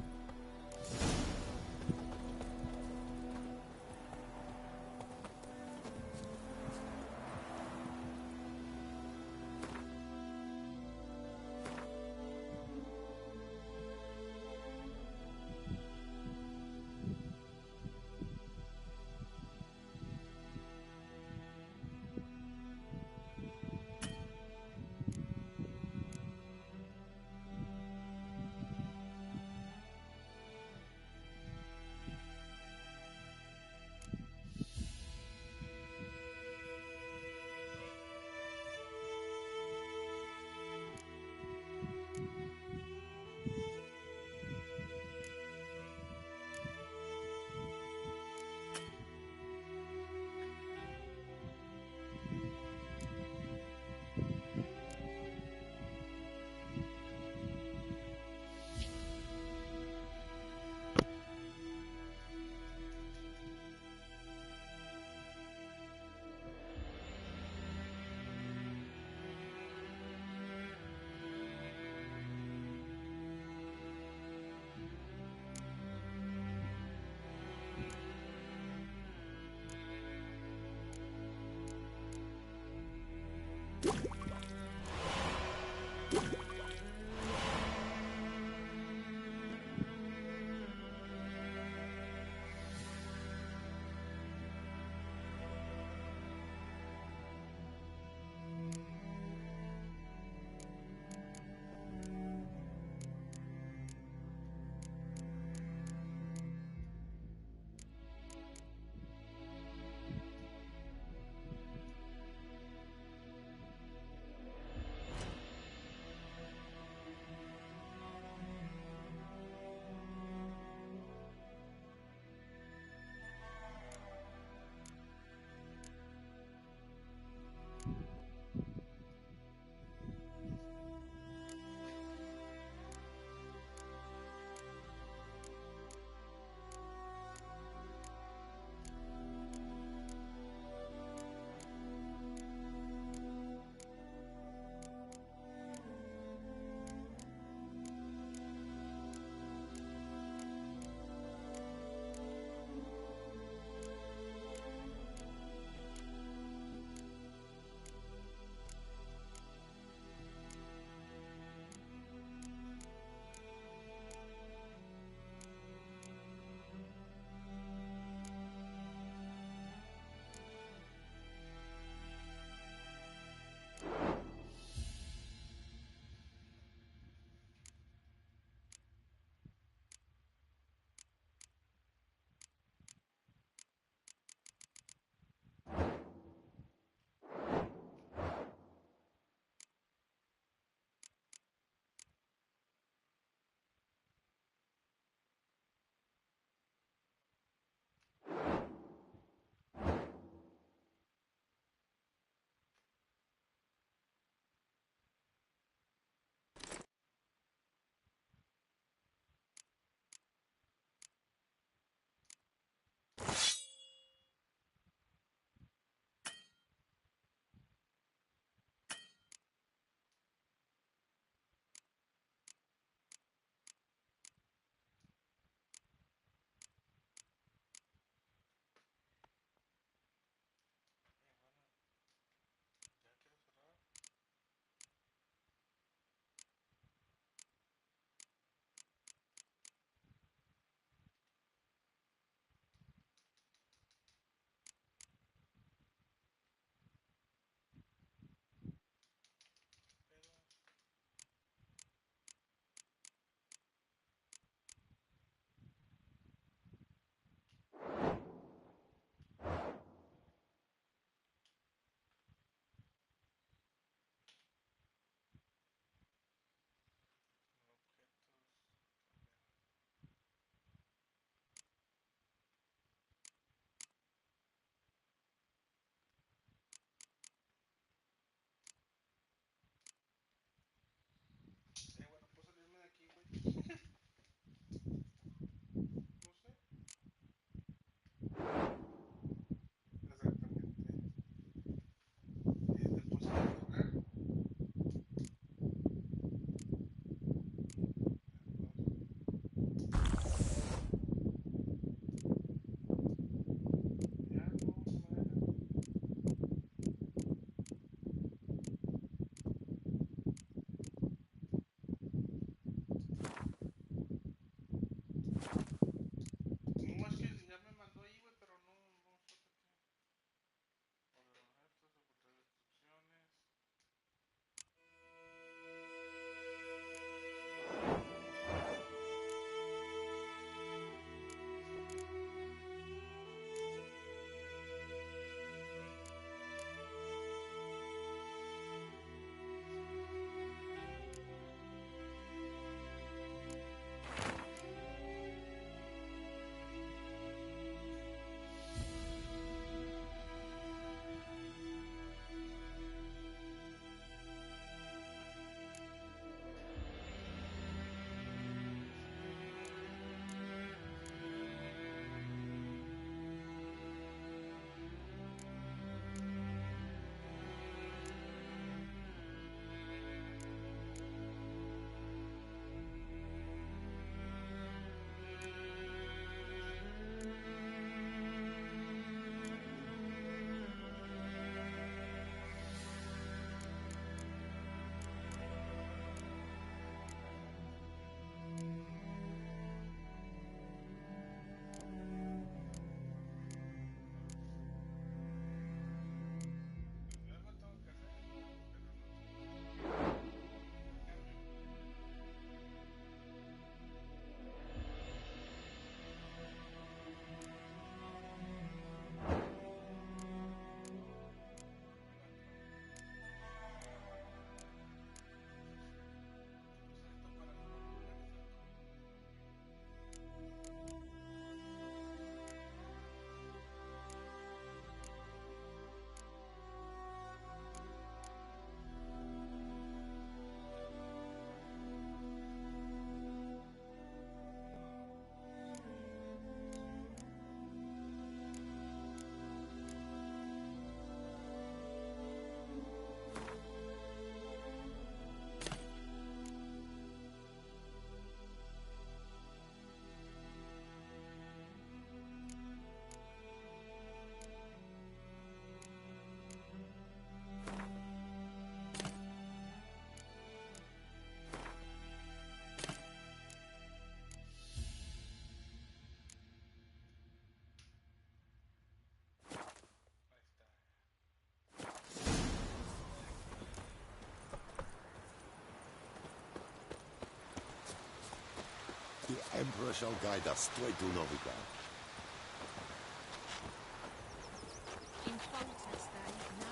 Emperor shall guide us straight to Novigrad.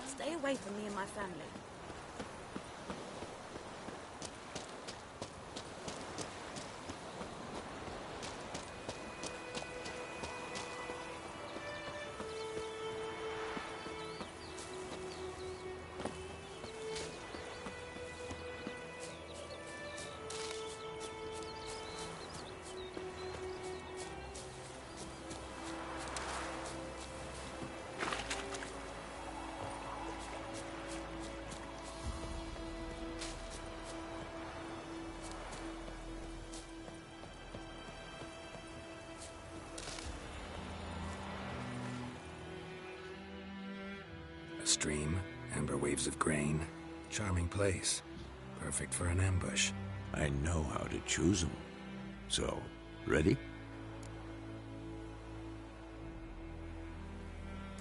Stay away from me and my family. A stream, amber waves of grain. Charming place. Perfect for an ambush. I know how to choose them. So, ready?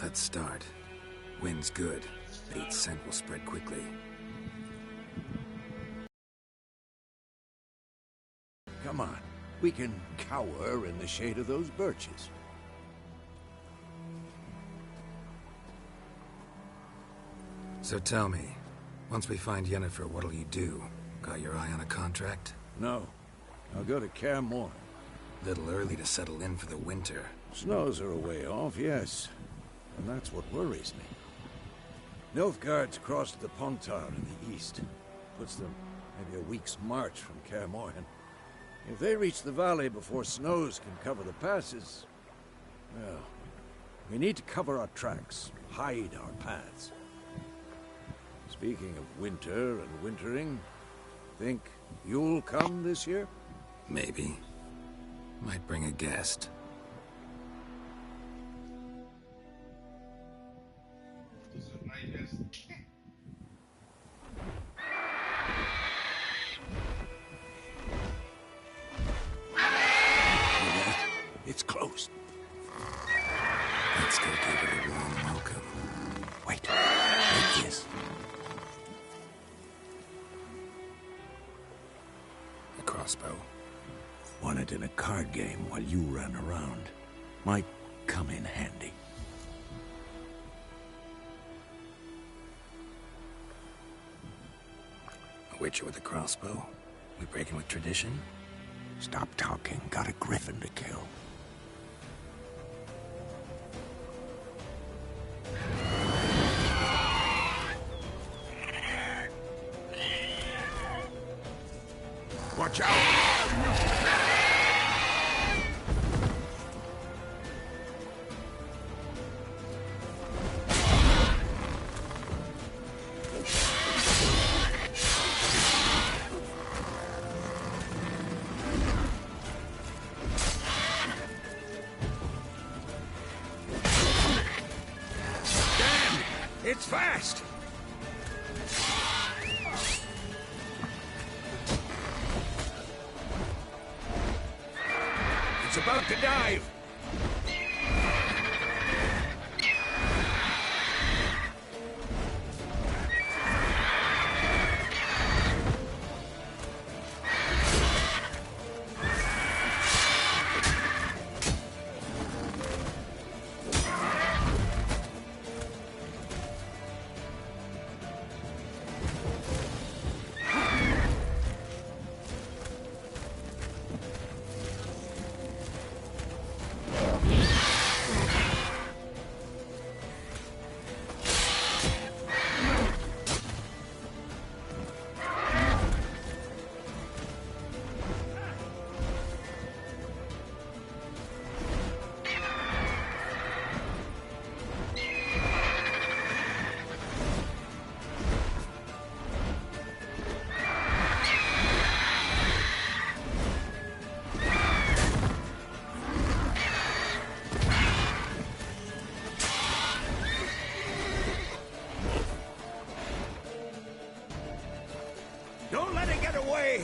Let's start. Wind's good. Bait's scent will spread quickly. Come on. We can cower in the shade of those birches. So tell me, once we find Yennefer, what'll you do? Got your eye on a contract? No. I'll go to Kaer Morhen. Little early to settle in for the winter. Snows are a way off, yes. And that's what worries me. Nilfgaard's crossed the Pontar in the east. Puts them maybe a week's march from Kaer Morhen. If they reach the valley before snows can cover the passes, well, we need to cover our tracks, hide our paths. Speaking of winter and wintering, think you'll come this year? Maybe. Might bring a guest. It's close. Let's go give it a warm welcome. Wait. Like this. A crossbow. Won it in a card game while you ran around. Might come in handy. A witcher with a crossbow? We breaking with tradition? Stop talking. Got a griffin to kill. Watch out! Damn! It's fast! It's about to dive! Don't let it get away!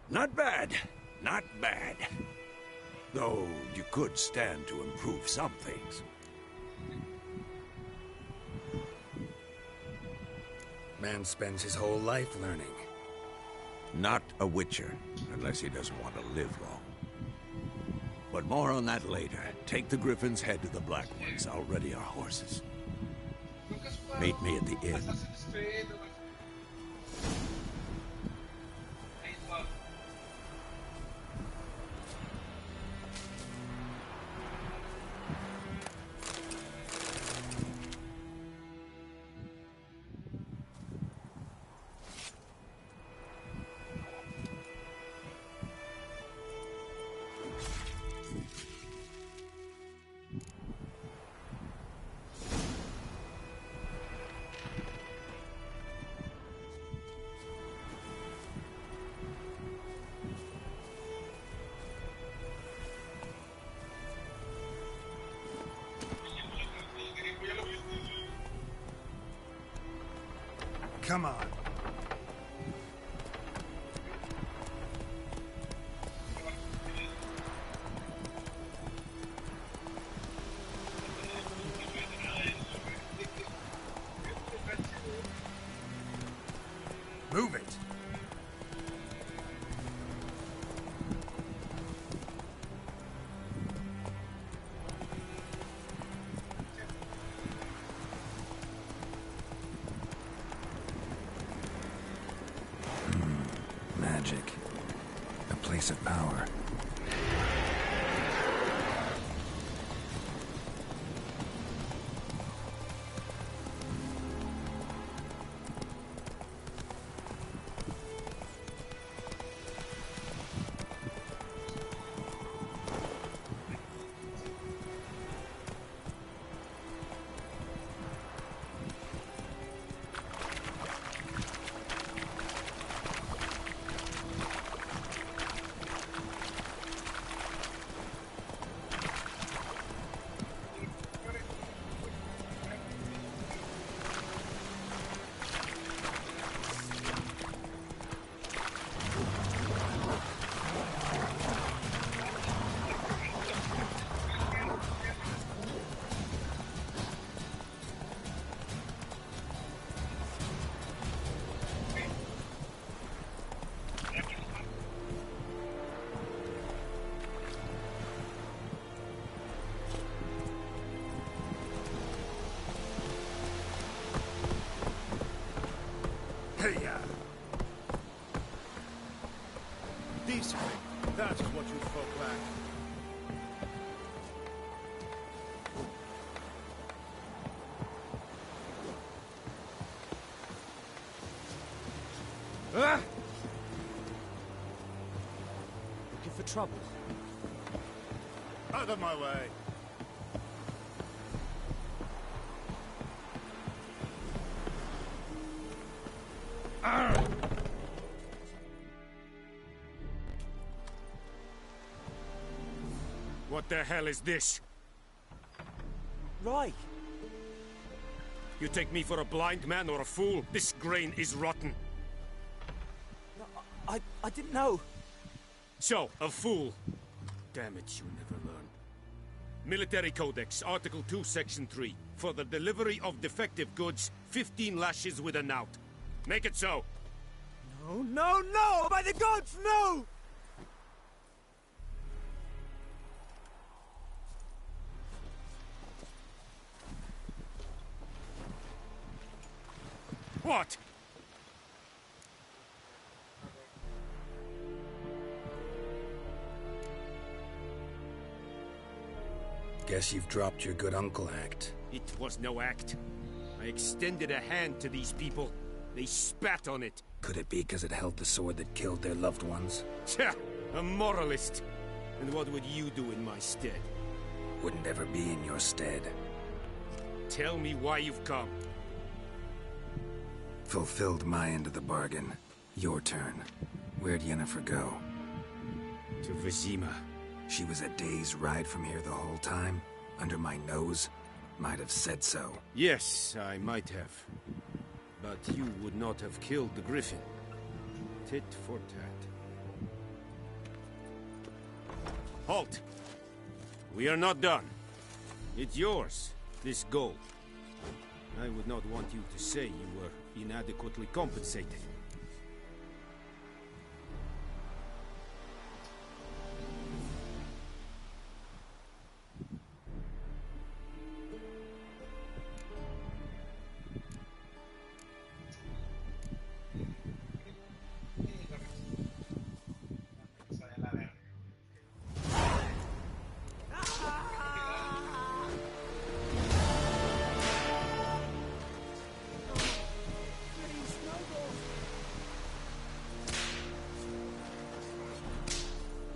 Not bad. Not bad. Though you could stand to improve some things. Man spends his whole life learning. Not a witcher, unless he doesn't want to live long. But more on that later. Take the Griffin's head to the Black Ones. I'll ready our horses. Meet me at the inn. Come on. Move it. Magic. A place of power. This way. That's what you folk lack. Ah! Looking for trouble? Out of my way. What the hell is this? Right. You take me for a blind man or a fool? This grain is rotten. No, I didn't know. So, a fool. Damn it, you never learn. Military Codex, Article 2, Section 3. For the delivery of defective goods, 15 lashes with a knout. Make it so. No, no, no! By the gods, no! What? Guess you've dropped your good uncle act. It was no act. I extended a hand to these people. They spat on it. Could it be because it held the sword that killed their loved ones? Tja, a moralist. And what would you do in my stead? Wouldn't ever be in your stead. Tell me why you've come. Fulfilled my end of the bargain. Your turn. Where'd Yennefer go? To Vizima. She was a day's ride from here the whole time? Under my nose? Might have said so. Yes, I might have. But you would not have killed the Griffin. Tit for tat. Halt! We are not done. It's yours, this gold. I would not want you to say you were inadequately compensated.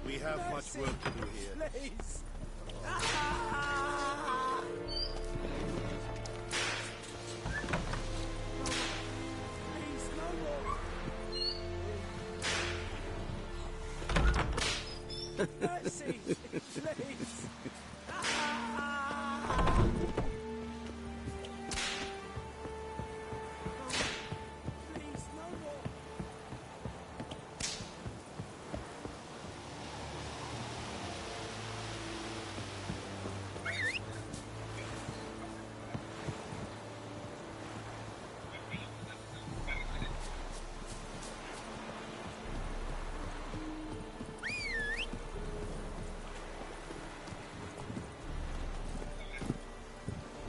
We have much work to do here. Please! Mercy! Please! Please, no more!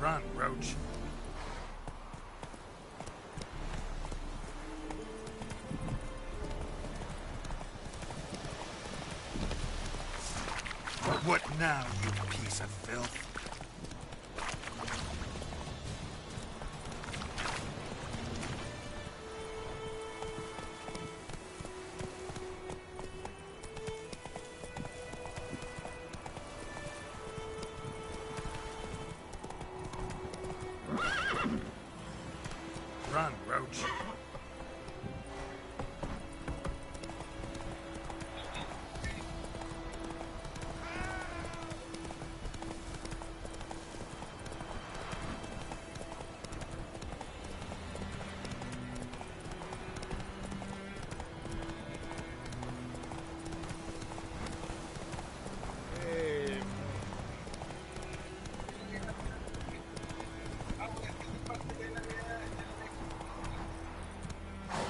Run, Roach. What now, you piece of filth? Run, Roach.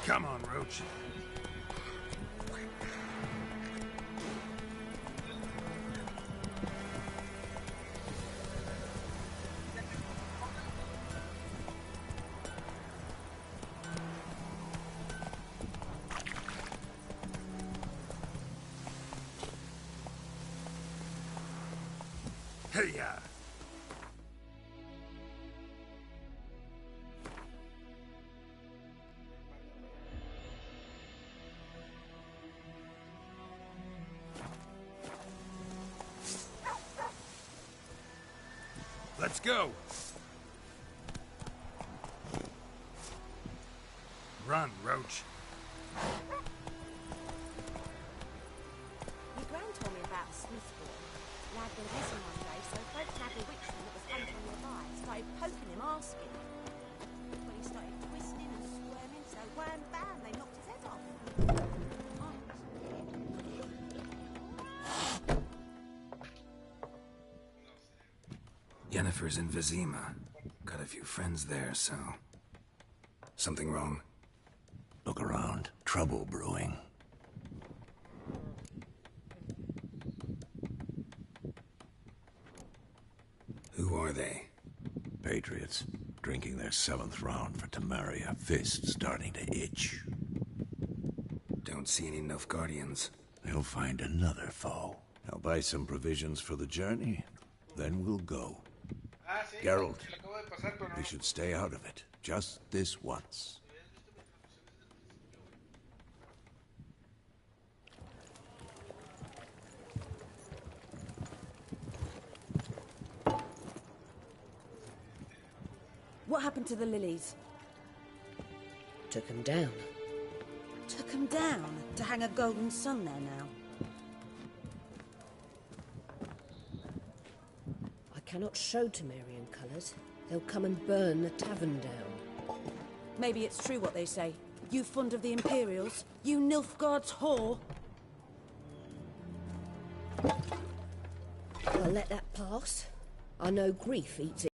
Come on, Roach. Hey-ya! Let's go! Run, Roach. Your gran told me about a Smith boy. Lad went missing one day, so folks had a witchman that was hunting nearby. Started poking him, asking. But he started twisting and squirming, so wham bam, they knocked his head off. Yennefer's in Vizima. Got a few friends there, so... Something wrong? Look around. Trouble brewing. Who are they? Patriots. Drinking their 7th round for Temeria. Fist starting to itch. Don't see any Nilfgaardians. They'll find another foe. I'll buy some provisions for the journey. Then we'll go. Geralt, we should stay out of it. Just this once. What happened to the lilies? Took them down. Took them down to hang a golden sun there now. I cannot show Temerian colours. They'll come and burn the tavern down. Maybe it's true what they say. You fond of the Imperials? You Nilfgaard's whore? I'll let that pass. I know grief eats it.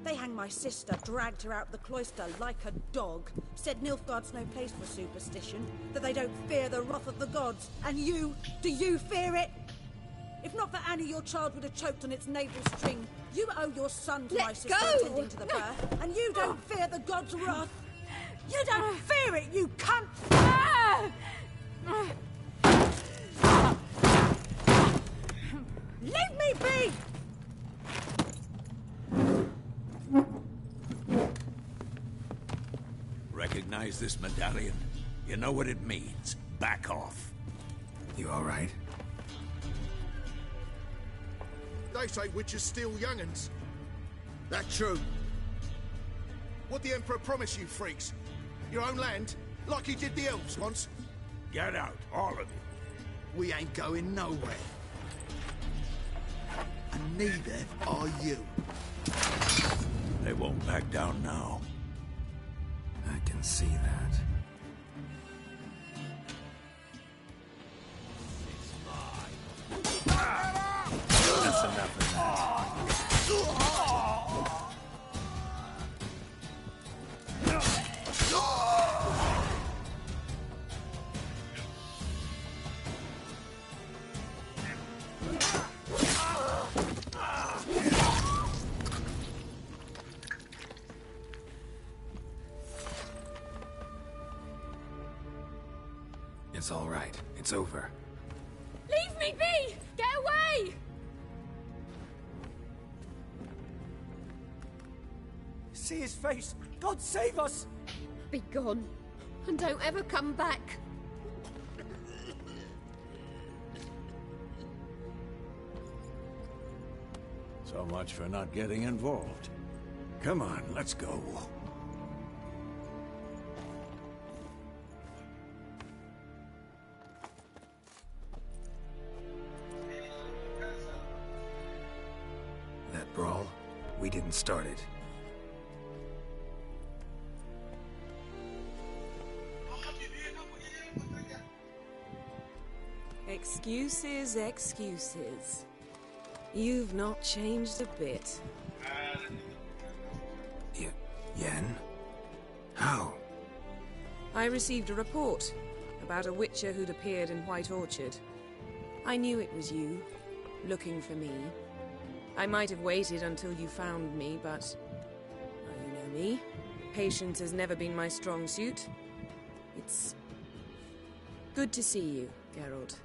They hanged my sister, dragged her out the cloister like a dog. Said Nilfgaard's no place for superstition, that they don't fear the wrath of the gods. And you, do you fear it? If not for Annie, your child would have choked on its navel string. You owe your son to my sister attending to the birth, and you don't fear the gods' wrath. You don't fear it, you cunt! Leave me be! Recognize this medallion? You know what it means. Back off. You all right? They say witches steal young'uns. That true? What the Emperor promised you, freaks? Your own land? Like he did the elves once? Get out, all of you. We ain't going nowhere. And neither are you. They won't back down now. I can see that. That's enough of that. It's all right. It's over. Leave me be! Get away! See his face! God save us! Be gone, and don't ever come back. So much for not getting involved. Come on, let's go. That brawl, we didn't start it. Excuses, excuses. You've not changed a bit. Yen? How? I received a report about a witcher who'd appeared in White Orchard. I knew it was you, looking for me. I might have waited until you found me, but... well, you know me. Patience has never been my strong suit. It's... good to see you, Geralt.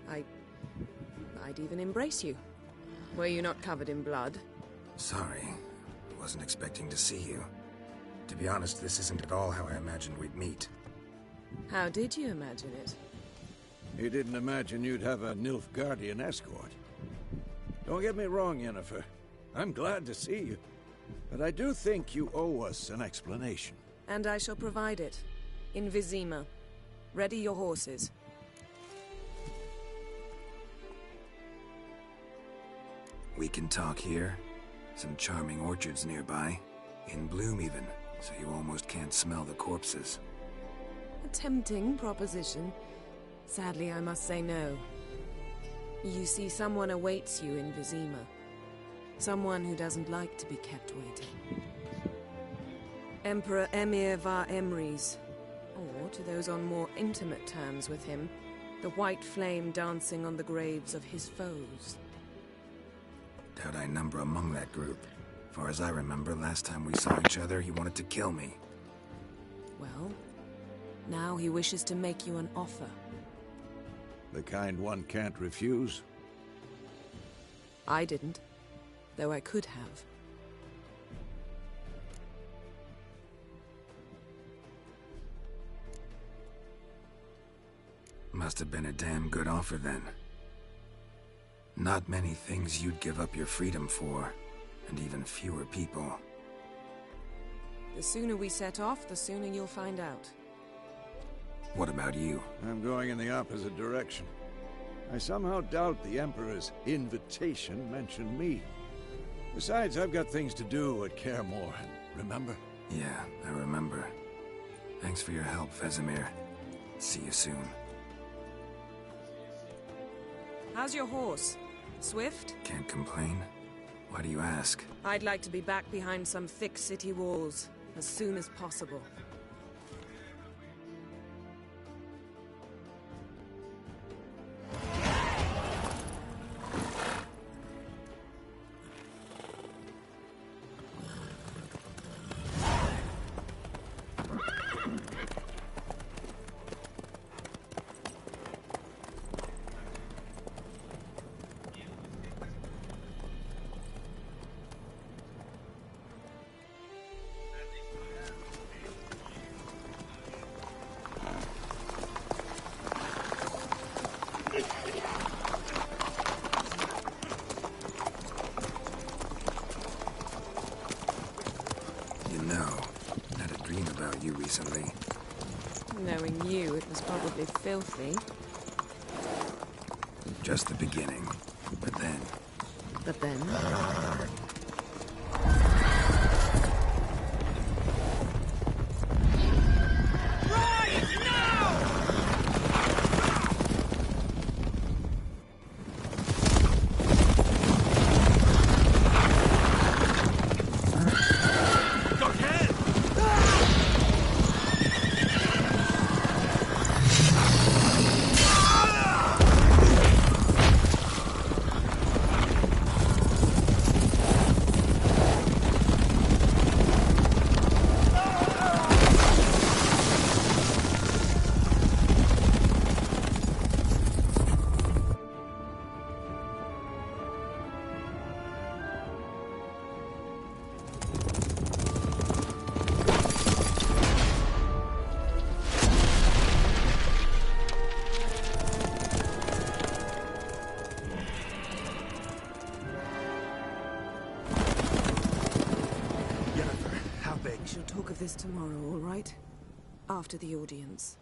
I'd even embrace you. Were you not covered in blood? Sorry. Wasn't expecting to see you. To be honest, this isn't at all how I imagined we'd meet. How did you imagine it? You didn't imagine you'd have a Nilfgaardian escort. Don't get me wrong, Yennefer. I'm glad to see you. But I do think you owe us an explanation. And I shall provide it. In Vizima. Ready your horses. We can talk here. Some charming orchards nearby. In bloom even, so you almost can't smell the corpses. A tempting proposition. Sadly, I must say no. You see, someone awaits you in Vizima. Someone who doesn't like to be kept waiting. Emperor Emir var Emrys. Or, to those on more intimate terms with him, the white flame dancing on the graves of his foes. Doubt I number among that group. Far as I remember, last time we saw each other, he wanted to kill me. Well, now he wishes to make you an offer. The kind one can't refuse? I didn't, though I could have. Must have been a damn good offer then. Not many things you'd give up your freedom for, and even fewer people. The sooner we set off, the sooner you'll find out. What about you? I'm going in the opposite direction. I somehow doubt the Emperor's invitation mentioned me. Besides, I've got things to do at Kaer Morhen, remember? Yeah, I remember. Thanks for your help, Vesemir. See you soon. How's your horse? Swift? Can't complain. Why do you ask? I'd like to be back behind some thick city walls as soon as possible. Recently. Knowing you, it was probably filthy. Just the beginning. But then... But then? This tomorrow, all right? After the audience.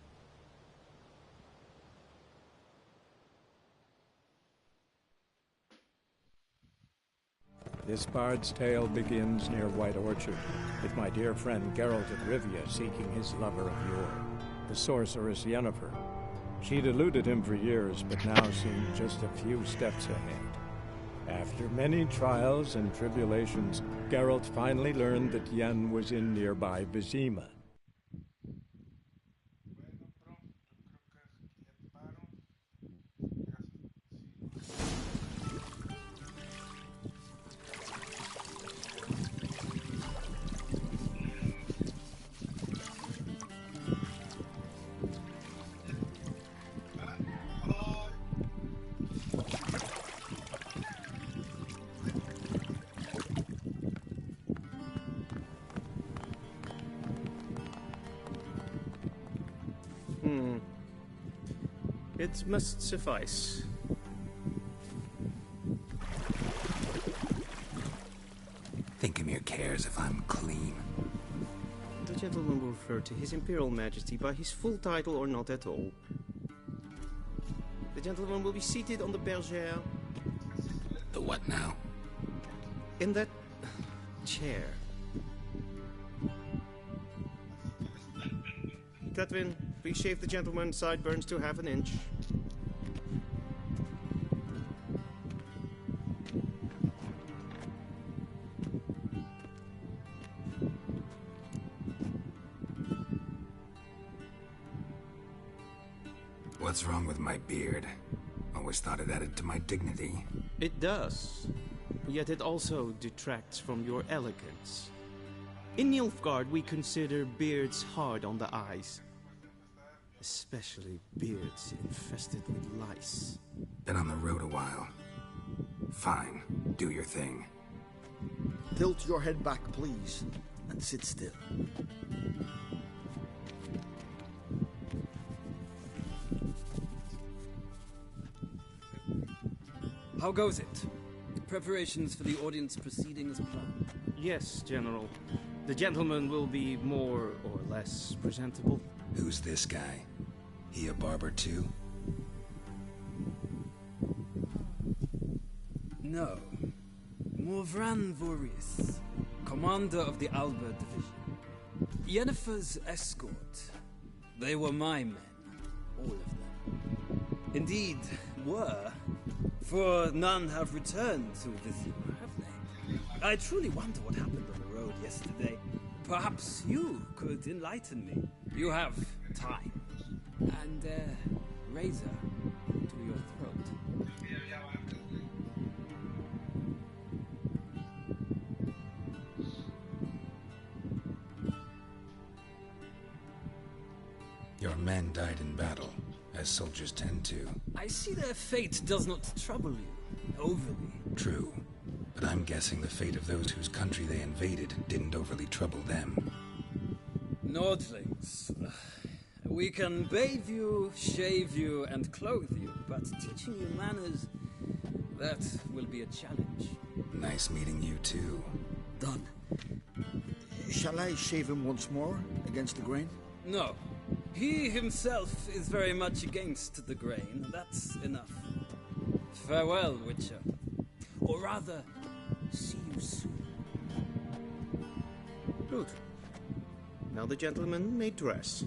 This bard's tale begins near White Orchard, with my dear friend Geralt of Rivia seeking his lover of yore, the sorceress Yennefer. She'd eluded him for years, but now seemed just a few steps ahead. After many trials and tribulations, Geralt finally learned that Yen was in nearby Vizima. It must suffice. Think Emir cares if I'm clean? The gentleman will refer to His Imperial Majesty by his full title or not at all. The gentleman will be seated on the bergère. The what now? In that chair. Catwin, please shave the gentleman's sideburns to half an inch. What's wrong with my beard? Always thought it added to my dignity. It does. Yet it also detracts from your elegance. In Nilfgaard, we consider beards hard on the eyes. Especially beards infested with lice. Been on the road a while. Fine, do your thing. Tilt your head back, please, and sit still. How goes it? Preparations for the audience proceeding as planned? Yes, General. The gentleman will be more or less presentable. Who's this guy? He a barber too? No. Morvran Voris, commander of the Alba Division. Yennefer's escort. They were my men, all of them. Indeed, were. For none have returned to visit you, have they? I truly wonder what happened on the road yesterday. Perhaps you could enlighten me. You have time. And a razor to your throat. Your men died in battle, as soldiers tend to. I see their fate does not trouble you overly. True. But I'm guessing the fate of those whose country they invaded didn't overly trouble them. Nordlings. We can bathe you, shave you, and clothe you, but teaching you manners, that will be a challenge. Nice meeting you too. Done. Shall I shave him once more, against the grain? No. He himself is very much against the grain. That's enough. Farewell, Witcher. Or rather, see you soon. Good. Now the gentleman may dress.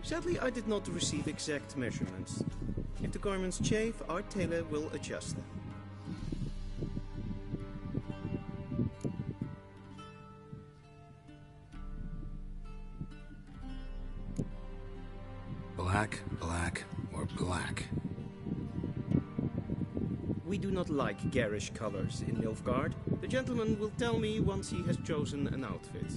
Sadly, I did not receive exact measurements. If the garments chafe, our tailor will adjust them. Black, black, or black? We do not like garish colors in Nilfgaard. The gentleman will tell me once he has chosen an outfit.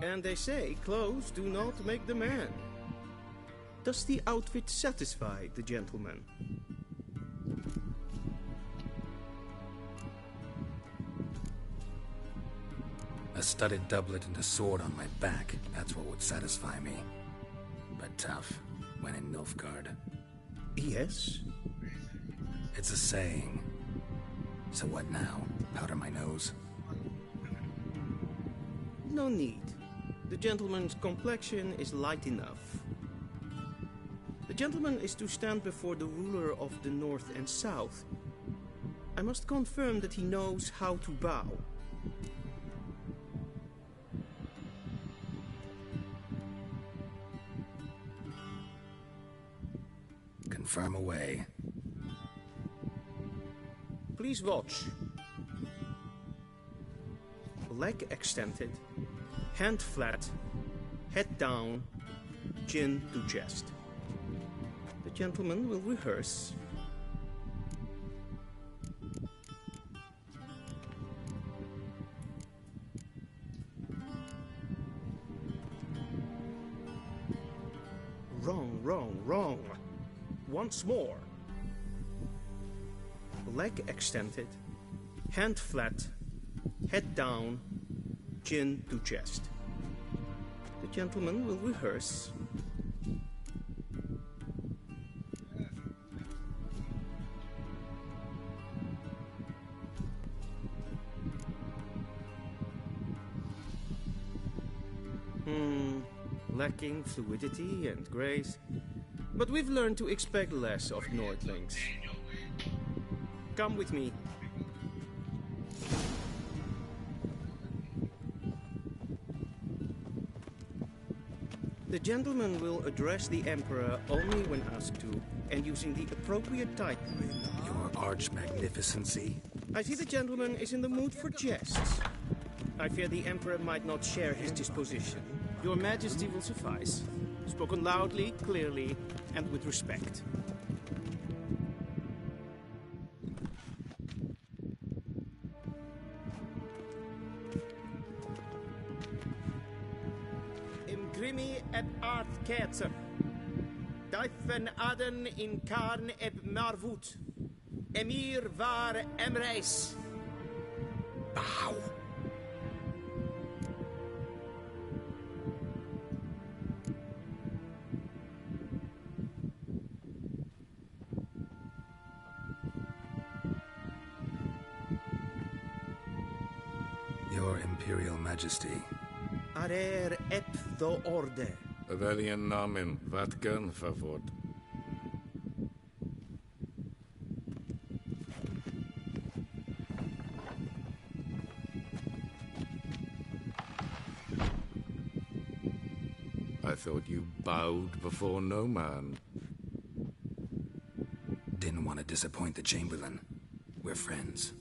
And they say clothes do not make the man. Does the outfit satisfy the gentleman? A studded doublet and a sword on my back, that's what would satisfy me. But tough, when in Nilfgaard. Yes? It's a saying. So what now? Powder my nose? No need. The gentleman's complexion is light enough. The gentleman is to stand before the ruler of the North and South. I must confirm that he knows how to bow. Confirm away. Please watch. Leg extended, hand flat, head down, chin to chest. The gentleman will rehearse. Wrong, wrong, wrong. Once more. Leg extended, hand flat, head down, chin to chest. The gentleman will rehearse. Lacking fluidity and grace. But we've learned to expect less of Nordlings. Come with me. The gentleman will address the Emperor only when asked to, and using the appropriate title. Your Arch-Magnificency? I see the gentleman is in the mood for jests. I fear the Emperor might not share his disposition. Your Majesty will suffice. Spoken loudly, clearly, and with respect. Imgrimi et art ketzer. Dijfen aden in karn eb marvut. Emir var emreis. Bow. Your Imperial Majesty. Arer ep the orde. Velian namen, vatgen favor. I thought you bowed before no man. Didn't want to disappoint the Chamberlain. We're friends.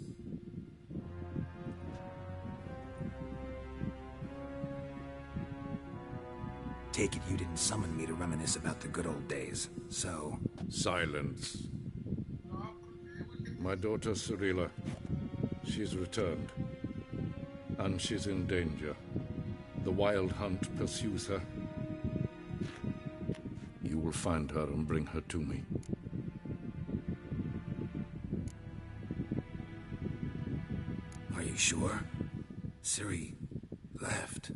Take it you didn't summon me to reminisce about the good old days, so... Silence. My daughter Cyrilla, she's returned. And she's in danger. The Wild Hunt pursues her. You will find her and bring her to me. Are you sure? Ciri left.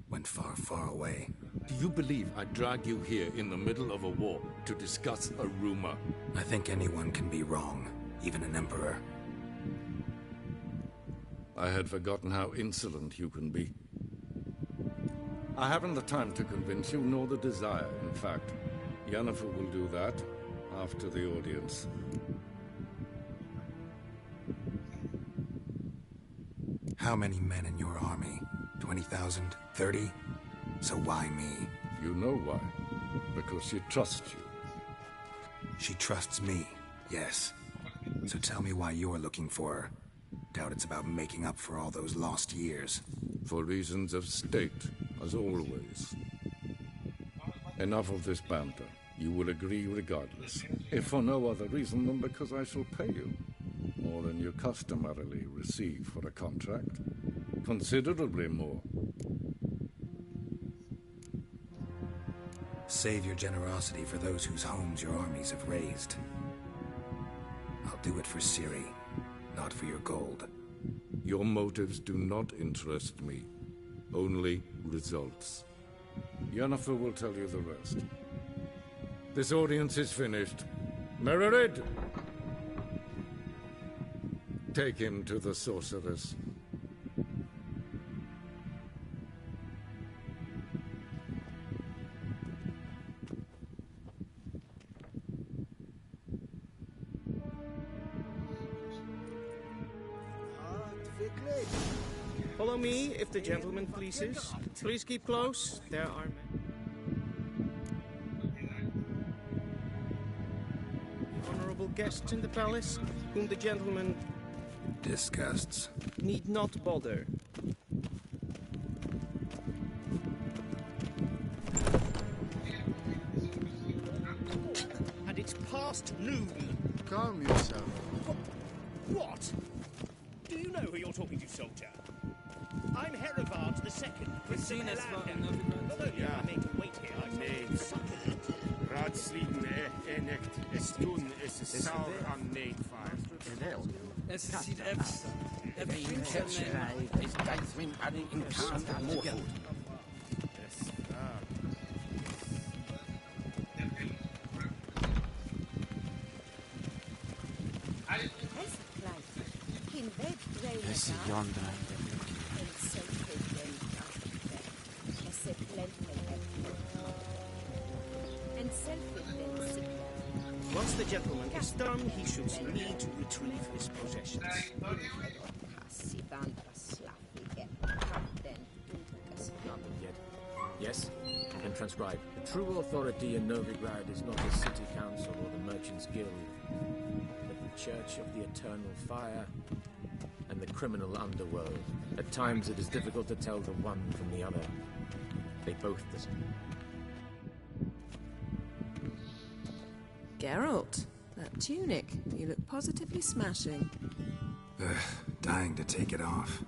Went far, far away. Do you believe I drag you here in the middle of a war to discuss a rumor? I think anyone can be wrong, even an emperor. I had forgotten how insolent you can be. I haven't the time to convince you, nor the desire, in fact. Yennefer will do that after the audience. How many men in your army? 20,000? 30? So why me? You know why. Because she trusts you. She trusts me, yes. So tell me why you're looking for her. Doubt it's about making up for all those lost years. For reasons of state, as always. Enough of this banter. You will agree regardless. If for no other reason than because I shall pay you. More than you customarily receive for a contract. Considerably more. Save your generosity for those whose homes your armies have razed. I'll do it for Ciri, not for your gold. Your motives do not interest me. Only results. Yennefer will tell you the rest. This audience is finished. Mererid! Take him to the sorceress. Follow me, if the gentleman pleases. Please keep close. There are honorable guests in the palace, whom the gentleman disgusts. Need not bother. And it's past noon. Calm yourself. What? Do you know who you're talking to, soldier? I'm Herivard the Second, Prince of Helander. Although you are made to wait here, I Nee. Raadsliden enecht is toen is saur aan needvaart. Es ziet efs. Is Deithwyn adding in count and more food? Yes, yonder. Once the gentleman is done, he should see me to retrieve his possessions. Yes, I can transcribe. The true authority in Novigrad is not the city council or the merchants' guild, but the Church of the Eternal Fire and the criminal underworld. At times it is difficult to tell the one from the other. They both Geralt, that tunic. You look positively smashing. Dying to take it off.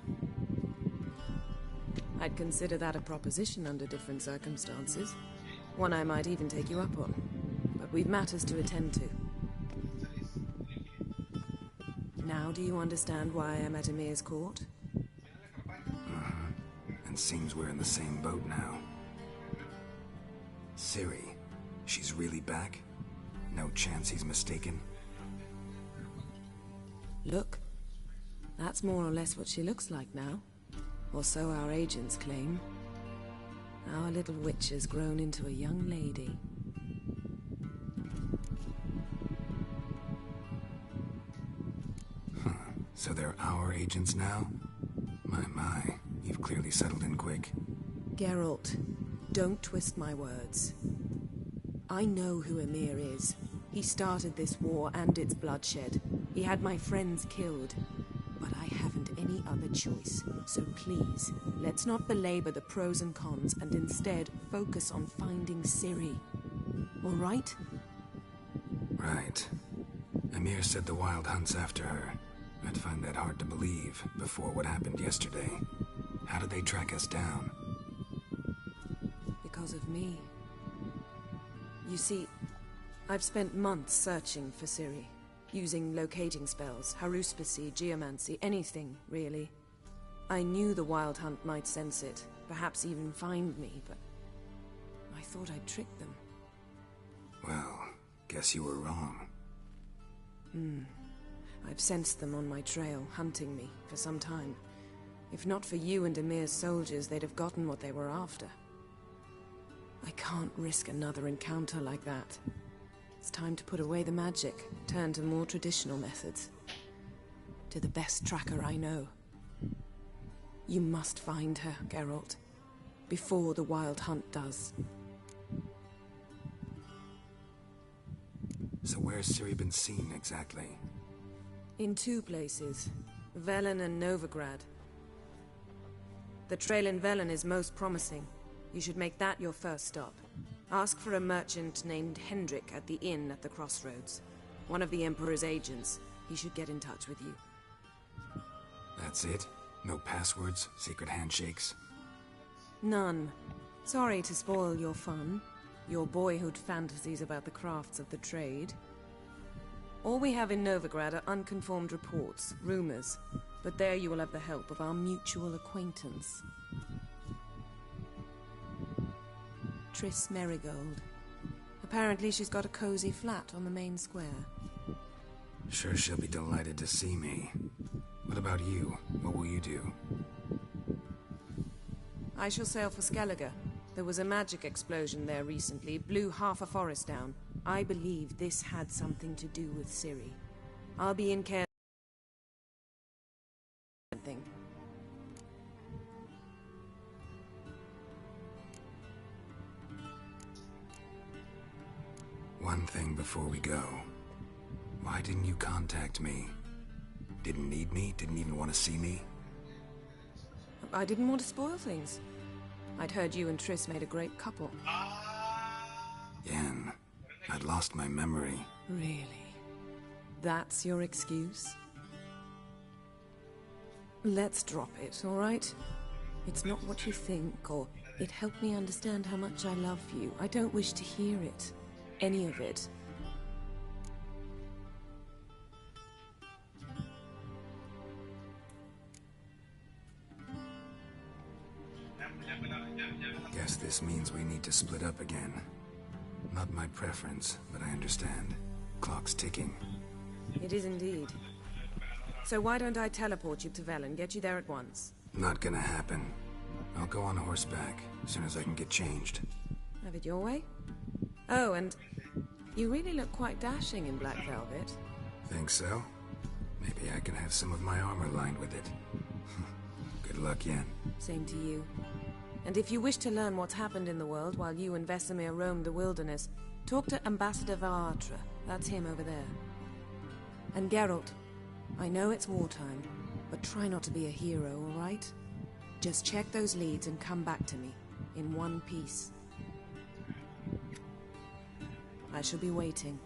I'd consider that a proposition under different circumstances. One I might even take you up on. But we've matters to attend to. Now do you understand why I'm at Emir's court? And seems we're in the same boat now. Ciri, she's really back? No chance he's mistaken? Look, that's more or less what she looks like now. Or so our agents claim. Our little witch has grown into a young lady. So they're our agents now? My, you've clearly settled in quick. Geralt, don't twist my words. I know who Emir is. He started this war and its bloodshed. He had my friends killed. But I haven't any other choice. So please, let's not belabor the pros and cons and instead focus on finding Ciri. All right? Right. Emir said the Wild Hunt's after her. I'd find that hard to believe before what happened yesterday. How did they track us down? Because of me. You see, I've spent months searching for Ciri. Using locating spells, haruspicy, geomancy, anything, really. I knew the Wild Hunt might sense it, perhaps even find me, but I thought I'd trick them. Well, guess you were wrong. I've sensed them on my trail, hunting me, for some time. If not for you and Emir's soldiers, they'd have gotten what they were after. I can't risk another encounter like that. It's time to put away the magic, turn to more traditional methods. To the best tracker I know. You must find her, Geralt. Before the Wild Hunt does. So where's Ciri been seen, exactly? In two places. Velen and Novigrad. The trail in Velen is most promising. You should make that your first stop. Ask for a merchant named Hendrik at the inn at the crossroads. One of the Emperor's agents. He should get in touch with you. That's it? No passwords? Secret handshakes? None. Sorry to spoil your fun. your boyhood fantasies about the crafts of the trade. All we have in Novigrad are unconfirmed reports, rumors, but there you will have the help of our mutual acquaintance. Triss Merigold. Apparently she's got a cozy flat on the main square. Sure she'll be delighted to see me. What about you? What will you do? I shall sail for Skellige. There was a magic explosion there recently, blew half a forest down. I believe this had something to do with Ciri. I'll be in care. One thing before we go. Why didn't you contact me? Didn't need me? Didn't even want to see me? I didn't want to spoil things. I'd heard you and Triss made a great couple. Yen, I'd lost my memory. Really? That's your excuse? Let's drop it, all right? It's not what you think, or it helped me understand how much I love you. I don't wish to hear it. Any of it. Guess this means we need to split up again. Not my preference, but I understand. Clock's ticking. It is indeed. So why don't I teleport you to Vel and get you there at once? Not gonna happen. I'll go on horseback, as soon as I can get changed. Have it your way? Oh, and you really look quite dashing in black velvet. Think so? Maybe I can have some of my armor lined with it. Good luck, Yen. Same to you. And if you wish to learn what's happened in the world while you and Vesemir roamed the wilderness, talk to Ambassador Varatra. That's him over there. And Geralt, I know it's wartime, but try not to be a hero, all right? Just check those leads and come back to me, in one piece. I shall be waiting.